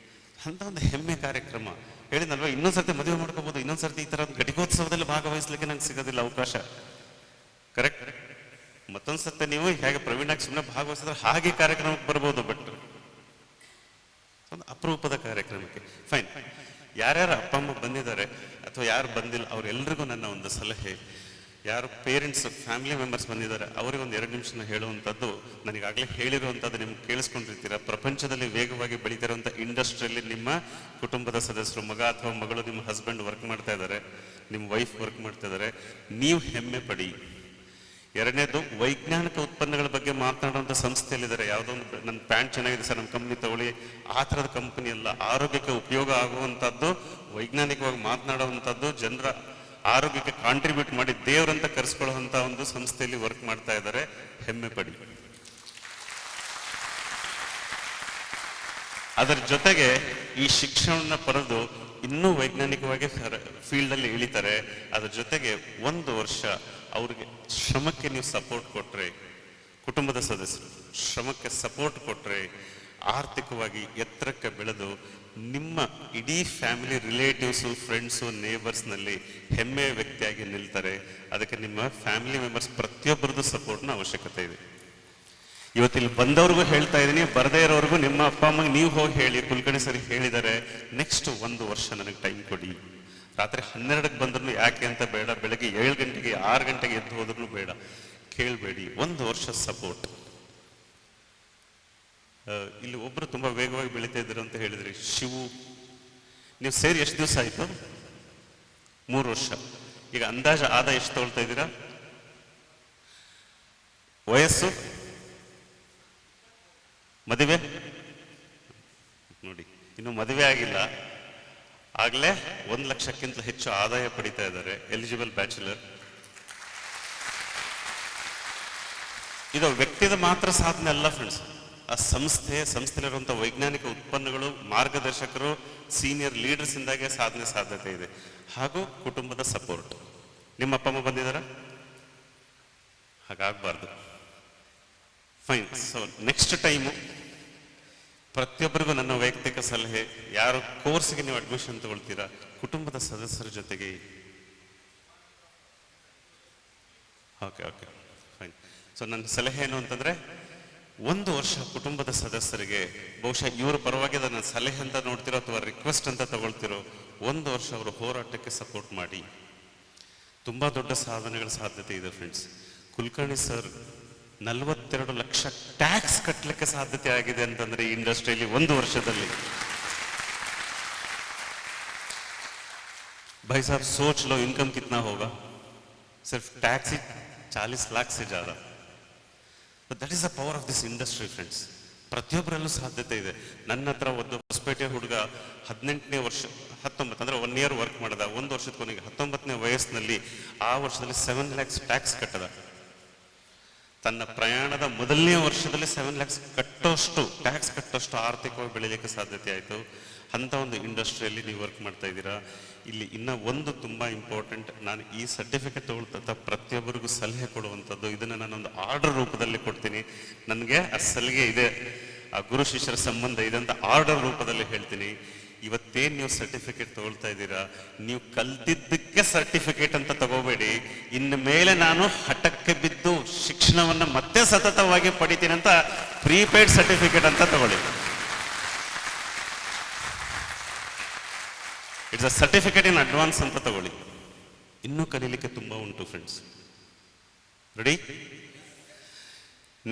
ಅಂತ ಒಂದು ಹೆಮ್ಮೆ ಕಾರ್ಯಕ್ರಮ. ಹೇಳಿದ್ನಲ್ವಾ, ಇನ್ನೊಂದ್ಸರ್ತಿ ಮದುವೆ ಮಾಡ್ಕೋಬಹುದು, ಇನ್ನೊಂದ್ಸರ್ತಿ ಈ ತರ ಘಟಿಕೋತ್ಸವದಲ್ಲಿ ಭಾಗವಹಿಸ್ಲಿಕ್ಕೆ ನಂಗೆ ಸಿಗೋದಿಲ್ಲ ಅವಕಾಶ. ಕರೆಕ್ಟ್. ಮತ್ತೊಂದ್ಸರ್ತಿ ನೀವು ಹೇಗೆ ಪ್ರವೀಣಾಗಿ ಸುಮ್ಮನೆ ಭಾಗವಹಿಸಿದ್ರೆ ಹಾಗೆ ಕಾರ್ಯಕ್ರಮಕ್ಕೆ ಬರ್ಬೋದು, ಬಟ್ ಒಂದು ಅಪರೂಪದ ಕಾರ್ಯಕ್ರಮಕ್ಕೆ. ಫೈನ್. ಯಾರ್ಯಾರು ಅಪ್ಪ ಅಮ್ಮ ಬಂದಿದ್ದಾರೆ ಅಥವಾ ಯಾರು ಬಂದಿಲ್ಲ ಅವರೆಲ್ಲರಿಗೂ ನನ್ನ ಒಂದು ಸಲಹೆ, ಯಾರು ಪೇರೆಂಟ್ಸ್ ಫ್ಯಾಮಿಲಿ ಮೆಂಬರ್ಸ್ ಬಂದಿದ್ದಾರೆ ಅವರಿಗೆ ಒಂದು 2 ನಿಮಿಷ ಹೇಳುವಂಥದ್ದು. ನನಗಾಗಲೇ ಹೇಳಿರುವಂಥದ್ದು ನಿಮ್ಗೆ ಕೇಳಿಸ್ಕೊಂಡಿರ್ತೀರ. ಪ್ರಪಂಚದಲ್ಲಿ ವೇಗವಾಗಿ ಬೆಳೀತಿರುವಂಥ ಇಂಡಸ್ಟ್ರಿಯಲ್ಲಿ ನಿಮ್ಮ ಕುಟುಂಬದ ಸದಸ್ಯರು, ಮಗ ಅಥವಾ ಮಗಳು, ನಿಮ್ಮ ಹಸ್ಬೆಂಡ್ ವರ್ಕ್ ಮಾಡ್ತಾ ಇದ್ದಾರೆ, ನಿಮ್ಮ ವೈಫ್ ವರ್ಕ್ ಮಾಡ್ತಾ ಇದ್ದಾರೆ, ನೀವು ಹೆಮ್ಮೆ ಪಡಿ. ಎರಡನೇದು, ವೈಜ್ಞಾನಿಕ ಉತ್ಪನ್ನಗಳ ಬಗ್ಗೆ ಮಾತನಾಡುವಂಥ ಸಂಸ್ಥೆಯಲ್ಲಿದ್ದಾರೆ. ಯಾವುದೋ ಒಂದು ನನ್ನ ಪ್ಯಾಂಟ್ ಚೆನ್ನಾಗಿದೆ ಸರ್, ನಮ್ಮ ಕಂಪ್ನಿ ತಗೊಳ್ಳಿ, ಆ ಥರದ ಕಂಪನಿ ಅಲ್ಲ. ಆರೋಗ್ಯಕ್ಕೆ ಉಪಯೋಗ ಆಗುವಂಥದ್ದು, ವೈಜ್ಞಾನಿಕವಾಗಿ ಮಾತನಾಡುವಂಥದ್ದು, ಜನರ ಆರೋಗ್ಯಕ್ಕೆ ಕಾಂಟ್ರಿಬ್ಯೂಟ್ ಮಾಡಿ ದೇವರಂತ ಕರೆಸ್ಕೊಳ್ಳುವಂಥ ಒಂದು ಸಂಸ್ಥೆಯಲ್ಲಿ ವರ್ಕ್ ಮಾಡ್ತಾ ಇದ್ದಾರೆ. ಹೆಮ್ಮೆ ಪಡಿ. ಅದರ ಜೊತೆಗೆ ಈ ಶಿಕ್ಷಣವನ್ನು ಪಡೆದು ಇನ್ನೂ ವೈಜ್ಞಾನಿಕವಾಗಿ ಫೀಲ್ಡಲ್ಲಿ ಇಳಿತಾರೆ. ಅದ್ರ ಜೊತೆಗೆ 1 ವರ್ಷ ಅವ್ರಿಗೆ ಶ್ರಮಕ್ಕೆ ನೀವು ಸಪೋರ್ಟ್ ಕೊಟ್ರೆ, ಕುಟುಂಬದ ಸದಸ್ಯರು ಶ್ರಮಕ್ಕೆ ಸಪೋರ್ಟ್ ಕೊಟ್ರೆ, ಆರ್ಥಿಕವಾಗಿ ಎತ್ತರಕ್ಕೆ ಬೆಳೆದು ನಿಮ್ಮ ಇಡೀ ಫ್ಯಾಮಿಲಿ, ರಿಲೇಟಿವ್ಸು, ಫ್ರೆಂಡ್ಸು, ನೇಬರ್ಸ್ನಲ್ಲಿ ಹೆಮ್ಮೆಯ ವ್ಯಕ್ತಿಯಾಗಿ ನಿಲ್ತಾರೆ. ಅದಕ್ಕೆ ನಿಮ್ಮ ಫ್ಯಾಮಿಲಿ ಮೆಂಬರ್ಸ್ ಪ್ರತಿಯೊಬ್ಬರದ್ದು ಸಪೋರ್ಟ್ನ ಅವಶ್ಯಕತೆ ಇದೆ. ಇವತ್ತಿಲ್ಲಿ ಬಂದವ್ರಿಗೂ ಹೇಳ್ತಾ ಇದ್ದೀನಿ, ಬರದೇ ಇರೋರ್ಗೂ ನಿಮ್ಮ ಅಪ್ಪ ಅಮ್ಮಗೆ ನೀವು ಹೋಗಿ ಹೇಳಿ, ಕುಲಕರ್ಣಿ ಸರಿ ಹೇಳಿದ್ದಾರೆ, ನೆಕ್ಸ್ಟ್ 1 ವರ್ಷ ನನಗೆ ಟೈಮ್ ಕೊಡಿ. ರಾತ್ರಿ 12ಕ್ಕೆ ಬಂದ್ರೂ ಯಾಕೆ ಅಂತ ಬೇಡ, ಬೆಳಗ್ಗೆ 7 ಗಂಟೆಗೆ 6 ಗಂಟೆಗೆ ಎದ್ದು ಹೋದ್ರೂ ಬೇಡ, ಕೇಳಬೇಡಿ. 1 ವರ್ಷ ಸಪೋರ್ಟ್. ಇಲ್ಲಿ ಒಬ್ರು ತುಂಬಾ ವೇಗವಾಗಿ ಬೆಳೀತಾ ಇದ್ರು ಅಂತ ಹೇಳಿದ್ರಿ, ಶಿವು. ನೀವು ಸೇರಿ ಎಷ್ಟು ದಿವಸ ಆಯ್ತು? 3 ವರ್ಷ. ಈಗ ಅಂದಾಜು ಆದಾಯ ಎಷ್ಟು ತಗೊಳ್ತಾ ಇದ್ದೀರಾ? ವಯಸ್ಸು, ಮದುವೆ ನೋಡಿ, ಇನ್ನು ಮದುವೆ ಆಗಿಲ್ಲ, ಆಗ್ಲೇ 1 ಲಕ್ಷಕ್ಕಿಂತ ಹೆಚ್ಚು ಆದಾಯ ಪಡಿತಾ ಇದ್ದಾರೆ. Eligible bachelor. ಇದು ವ್ಯಕ್ತಿದ ಮಾತ್ರ ಸಾಧನೆ ಅಲ್ಲ ಫ್ರೆಂಡ್ಸ್. ಆ ಸಂಸ್ಥೆಯಲ್ಲಿರುವಂಥ ವೈಜ್ಞಾನಿಕ ಉತ್ಪನ್ನಗಳು, ಮಾರ್ಗದರ್ಶಕರು, ಸೀನಿಯರ್ ಲೀಡರ್ಸ್ ಇಂದಾಗೆ ಸಾಧ್ಯತೆ ಇದೆ. ಹಾಗೂ ಕುಟುಂಬದ ಸಪೋರ್ಟ್. ನಿಮ್ಮ ಅಪ್ಪ ಅಮ್ಮ ಬಂದಿದ್ದಾರ? ಹಾಗಾಗಬಾರ್ದು. ಫೈನ್. ಸೊ ನೆಕ್ಸ್ಟ್ ಟೈಮು ಪ್ರತಿಯೊಬ್ಬರಿಗೂ ನನ್ನ ವೈಯಕ್ತಿಕ ಸಲಹೆ, ಯಾರು ಕೋರ್ಸ್ಗೆ ನೀವು ಅಡ್ಮಿಷನ್ ತಗೊಳ್ತೀರಾ, ಕುಟುಂಬದ ಸದಸ್ಯರ ಜೊತೆಗೆ. Okay fine. ಸೊ ನನ್ನ ಸಲಹೆ ಏನು ಅಂತಂದ್ರೆ, 1 ವರ್ಷ ಕುಟುಂಬದ ಸದಸ್ಯರಿಗೆ, ಬಹುಶಃ ಇವರು ಪರವಾಗಿ ಅದನ್ನ ಸಲಹೆ ಅಂತ ನೋಡ್ತಿರೋ ಅಥವಾ ರಿಕ್ವೆಸ್ಟ್ ಅಂತ ತಗೊಳ್ತಿರೋ, 1 ವರ್ಷ ಅವರ ಹೋರಾಟಕ್ಕೆ ಸಪೋರ್ಟ್ ಮಾಡಿ. ತುಂಬಾ ದೊಡ್ಡ ಸಾಧನೆಗಳ ಸಾಧ್ಯತೆ ಇದೆ friends. Kulkarni sir 42 lakh tax ಕಟ್ಟಲಿಕ್ಕೆ ಸಾಧ್ಯತೆ ಆಗಿದೆ ಅಂತಂದ್ರೆ ಈ ಇಂಡಸ್ಟ್ರಿಯಲ್ಲಿ 1 ವರ್ಷದಲ್ಲಿ. भाई साहब सोच लो इनकम कितना होगा, सिर्फ टैक्स ही 40 लाख से ज़्यादा. That is the power of this industry friends. ಪ್ರತಿಯೊಬ್ಬರಲ್ಲೂ ಸಾಧ್ಯತೆ ಇದೆ. ನನ್ನ ಹತ್ರ ಒಂದು ಹೊಸಪೇಟೆ ಹುಡುಗ 18ನೇ ವರ್ಷ 19 ಅಂದರೆ 1 ಇಯರ್ ವರ್ಕ್ ಮಾಡಿದ. 1 ವರ್ಷದ ಕೊನೆಗೆ 19ನೇ ವಯಸ್ಸಿನಲ್ಲಿ ಆ ವರ್ಷದಲ್ಲಿ 7 lakhs ಟ್ಯಾಕ್ಸ್ ಕಟ್ಟದ. ತನ್ನ ಪ್ರಯಾಣದ ಮೊದಲನೇ ವರ್ಷದಲ್ಲಿ 7 lakhs ಕಟ್ಟೋಷ್ಟು ಟ್ಯಾಕ್ಸ್ ಕಟ್ಟೋಷ್ಟು ಆರ್ಥಿಕವಾಗಿ ಬೆಳೀಲಿಕ್ಕೆ ಸಾಧ್ಯತೆ ಆಯಿತು. ಅಂಥ ಒಂದು ಇಂಡಸ್ಟ್ರಿಯಲ್ಲಿ ನೀವು ವರ್ಕ್ ಮಾಡ್ತಾ ಇದ್ದೀರಾ. ಇಲ್ಲಿ ಇನ್ನೂ ಒಂದು ತುಂಬ ಇಂಪಾರ್ಟೆಂಟ್, ನಾನು ಈ ಸರ್ಟಿಫಿಕೇಟ್ ತಗೊಳ್ತಾ ಪ್ರತಿಯೊಬ್ಬರಿಗೂ ಸಲಹೆ ಕೊಡುವಂಥದ್ದು. ಇದನ್ನು ನಾನೊಂದು ಆರ್ಡರ್ ರೂಪದಲ್ಲಿ ಕೊಡ್ತೀನಿ. ನನಗೆ ಆ ಸಲಿಗೆ ಇದೆ, ಆ ಗುರು ಶಿಷ್ಯರ ಸಂಬಂಧ ಇದೆ ಅಂತ ಆರ್ಡರ್ ರೂಪದಲ್ಲಿ ಹೇಳ್ತೀನಿ. ಇವತ್ತೇನು ನೀವು ಸರ್ಟಿಫಿಕೇಟ್ ತಗೊಳ್ತಾ ಇದ್ದೀರಾ, ನೀವು ಕಲ್ತಿದ್ದಕ್ಕೆ ಸರ್ಟಿಫಿಕೇಟ್ ಅಂತ ತಗೋಬೇಡಿ. ಇನ್ನು ಮೇಲೆ ನಾನು ಹಠಕ್ಕೆ ಬಿದ್ದು ಶಿಕ್ಷಣವನ್ನು ಮತ್ತೆ ಸತತವಾಗಿ ಪಡಿತೀನಿ ಅಂತ ಪ್ರೀಪೇಯ್ಡ್ ಸರ್ಟಿಫಿಕೇಟ್ ಅಂತ ತಗೊಳ್ಳಿ. It's a certificate in advance ಅಂತ ತಗೊಳ್ಳಿ. ಇನ್ನೂ ಕಲೀಲಿಕ್ಕೆ ತುಂಬ ಉಂಟು ಫ್ರೆಂಡ್ಸ್. ರೆಡಿ?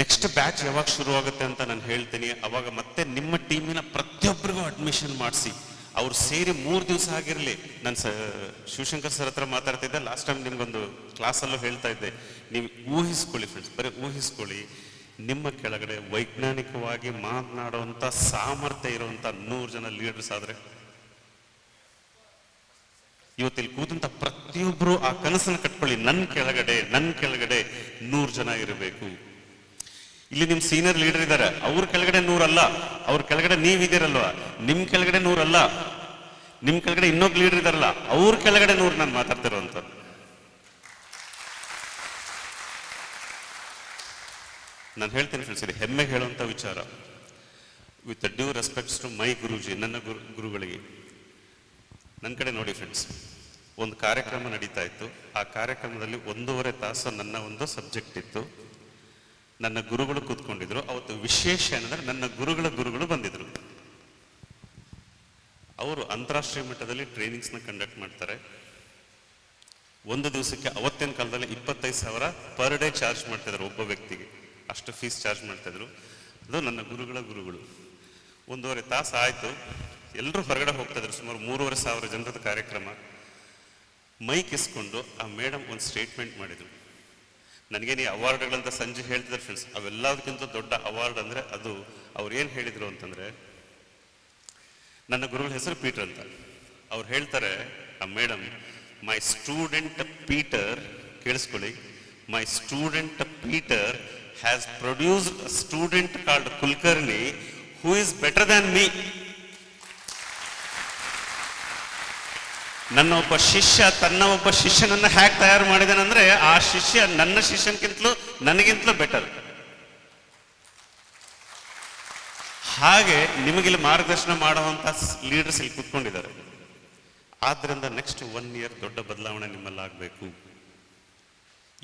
ನೆಕ್ಸ್ಟ್ ಬ್ಯಾಚ್ ಯಾವಾಗ ಶುರುವಾಗುತ್ತೆ ಅಂತ ನಾನು ಹೇಳ್ತೀನಿ. ಅವಾಗ ಮತ್ತೆ ನಿಮ್ಮ ಟೀಮಿನ ಪ್ರತಿಯೊಬ್ಬರಿಗೂ ಅಡ್ಮಿಷನ್ ಮಾಡಿಸಿ. ಅವ್ರು ಸೇರಿ 3 ದಿವಸ ಆಗಿರಲಿ. ನಾನು ಶಿವಶಂಕರ್ ಸರ್ ಹತ್ರ ಮಾತಾಡ್ತಿದ್ದೆ ಲಾಸ್ಟ್ ಟೈಮ್, ನಿಮ್ಗೊಂದು ಕ್ಲಾಸಲ್ಲೂ ಹೇಳ್ತಾ ಇದ್ದೆ. ನೀವು ಊಹಿಸ್ಕೊಳ್ಳಿ ಫ್ರೆಂಡ್ಸ್, ಬರೀ ಊಹಿಸ್ಕೊಳ್ಳಿ, ನಿಮ್ಮ ಕೆಳಗಡೆ ವೈಜ್ಞಾನಿಕವಾಗಿ ಮಾತನಾಡುವಂಥ ಸಾಮರ್ಥ್ಯ ಇರುವಂಥ 100 ಜನ ಲೀಡರ್ಸ್ ಆದರೆ, ಇವತ್ತಿಲ್ಲಿ ಕೂತಂತ ಪ್ರತಿಯೊಬ್ಬರು ಆ ಕನಸನ್ನು ಕಟ್ಕೊಳ್ಳಿ. ನನ್ನ ಕೆಳಗಡೆ 100 ಜನ ಇರಬೇಕು. ಇಲ್ಲಿ ನಿಮ್ ಸೀನಿಯರ್ ಲೀಡರ್ ಇದ್ದಾರೆ, ಅವ್ರ ಕೆಳಗಡೆ 100 ಅಲ್ಲ, ಅವ್ರ ಕೆಳಗಡೆ ನೀವಿದ್ದೀರಲ್ವಾ, ನಿಮ್ ಕೆಳಗಡೆ 100 ಅಲ್ಲ, ನಿಮ್ ಕೆಳಗಡೆ ಇನ್ನೊಬ್ಬ ಲೀಡರ್ ಇದಾರಲ್ಲ, ಅವ್ರ ಕೆಳಗಡೆ 100 ನಾನು ಮಾತಾಡ್ತಿರೋಂಥ. ನಾನು ಹೇಳ್ತೀನಿ ಫ್ರೆಂಡ್ಸ್, ಇದು ಹೆಮ್ಮೆಗೆ ಹೇಳುವಂಥ ವಿಚಾರ. With due respects to my guruji, ನನ್ನ ಗುರುಗಳಿಗೆ. ನನ್ನ ಕಡೆ ನೋಡಿ ಫ್ರೆಂಡ್ಸ್, ಒಂದು ಕಾರ್ಯಕ್ರಮ ನಡೀತಾ ಇತ್ತು. ಆ ಕಾರ್ಯಕ್ರಮದಲ್ಲಿ 1.5 ತಾಸು ನನ್ನ ಒಂದು ಸಬ್ಜೆಕ್ಟ್ ಇತ್ತು. ನನ್ನ ಗುರುಗಳು ಕೂತ್ಕೊಂಡಿದ್ರು. ಅವತ್ತು ವಿಶೇಷ ಏನಂದ್ರೆ ನನ್ನ ಗುರುಗಳು ಬಂದಿದ್ರು. ಅವರು ಅಂತಾರಾಷ್ಟ್ರೀಯ ಮಟ್ಟದಲ್ಲಿ ಟ್ರೈನಿಂಗ್ಸ್ನ ಕಂಡಕ್ಟ್ ಮಾಡ್ತಾರೆ. ಒಂದು ದಿವಸಕ್ಕೆ ಅವತ್ತಿನ ಕಾಲದಲ್ಲಿ 25,000 ಪರ್ ಡೇ ಚಾರ್ಜ್ ಮಾಡ್ತಿದ್ರು ಒಬ್ಬ ವ್ಯಕ್ತಿಗೆ. ಅಷ್ಟು ಫೀಸ್ ಚಾರ್ಜ್ ಮಾಡ್ತಿದ್ರು. ಅದು ನನ್ನ ಗುರುಗಳು. 1.5 ತಾಸು ಆಯಿತು. ಎಲ್ಲರೂ ಹೊರಗಡೆ ಹೋಗ್ತಾ ಇದ್ರು. ಸುಮಾರು 3,500 ಜನರದ ಕಾರ್ಯಕ್ರಮ. ಮೈಕ್ ಇಸ್ಕೊಂಡು ಆ ಮೇಡಮ್ ಒಂದು ಸ್ಟೇಟ್ಮೆಂಟ್ ಮಾಡಿದ್ರು. ನನಗೇನು ಅವಾರ್ಡ್ಗಳಂತ ಸಂಜೆ ಹೇಳ್ತಿದ್ದಾರೆ ಫ್ರೆಂಡ್ಸ್, ಅವೆಲ್ಲದಕ್ಕಿಂತ ದೊಡ್ಡ ಅವಾರ್ಡ್ ಅಂದರೆ ಅದು. ಅವ್ರು ಏನು ಹೇಳಿದರು ಅಂತಂದರೆ, ನನ್ನ ಗುರುಗಳ ಹೆಸರು ಪೀಟರ್ ಅಂತ. ಅವ್ರು ಹೇಳ್ತಾರೆ, ಆ ಮೇಡಮ್, ಮೈ ಸ್ಟೂಡೆಂಟ್ ಪೀಟರ್, ಕೇಳಿಸ್ಕೊಳ್ಳಿ, my student Peter has produced a student called Kulkarni who is better than me. ನನ್ನ ಒಬ್ಬ ಶಿಷ್ಯ ತನ್ನ ಒಬ್ಬ ಶಿಷ್ಯನನ್ನು ಹ್ಯಾಕ್ ತಯಾರು ಮಾಡಿದಾನಂದ್ರೆ, ಆ ಶಿಷ್ಯ ನನ್ನ ಶಿಷ್ಯನ್ಕಿಂತಲೂ ನನಗಿಂತಲೂ ಬೆಟರ್. ಹಾಗೆ ನಿಮಗಿಲ್ಲಿ ಮಾರ್ಗದರ್ಶನ ಮಾಡುವಂಥ ಲೀಡರ್ಸ್ ಇಲ್ಲಿ ಕೂತ್ಕೊಂಡಿದ್ದಾರೆ. ಆದ್ರಿಂದ ನೆಕ್ಸ್ಟ್ 1 ಇಯರ್ ದೊಡ್ಡ ಬದಲಾವಣೆ ನಿಮ್ಮಲ್ಲಿ ಆಗಬೇಕು.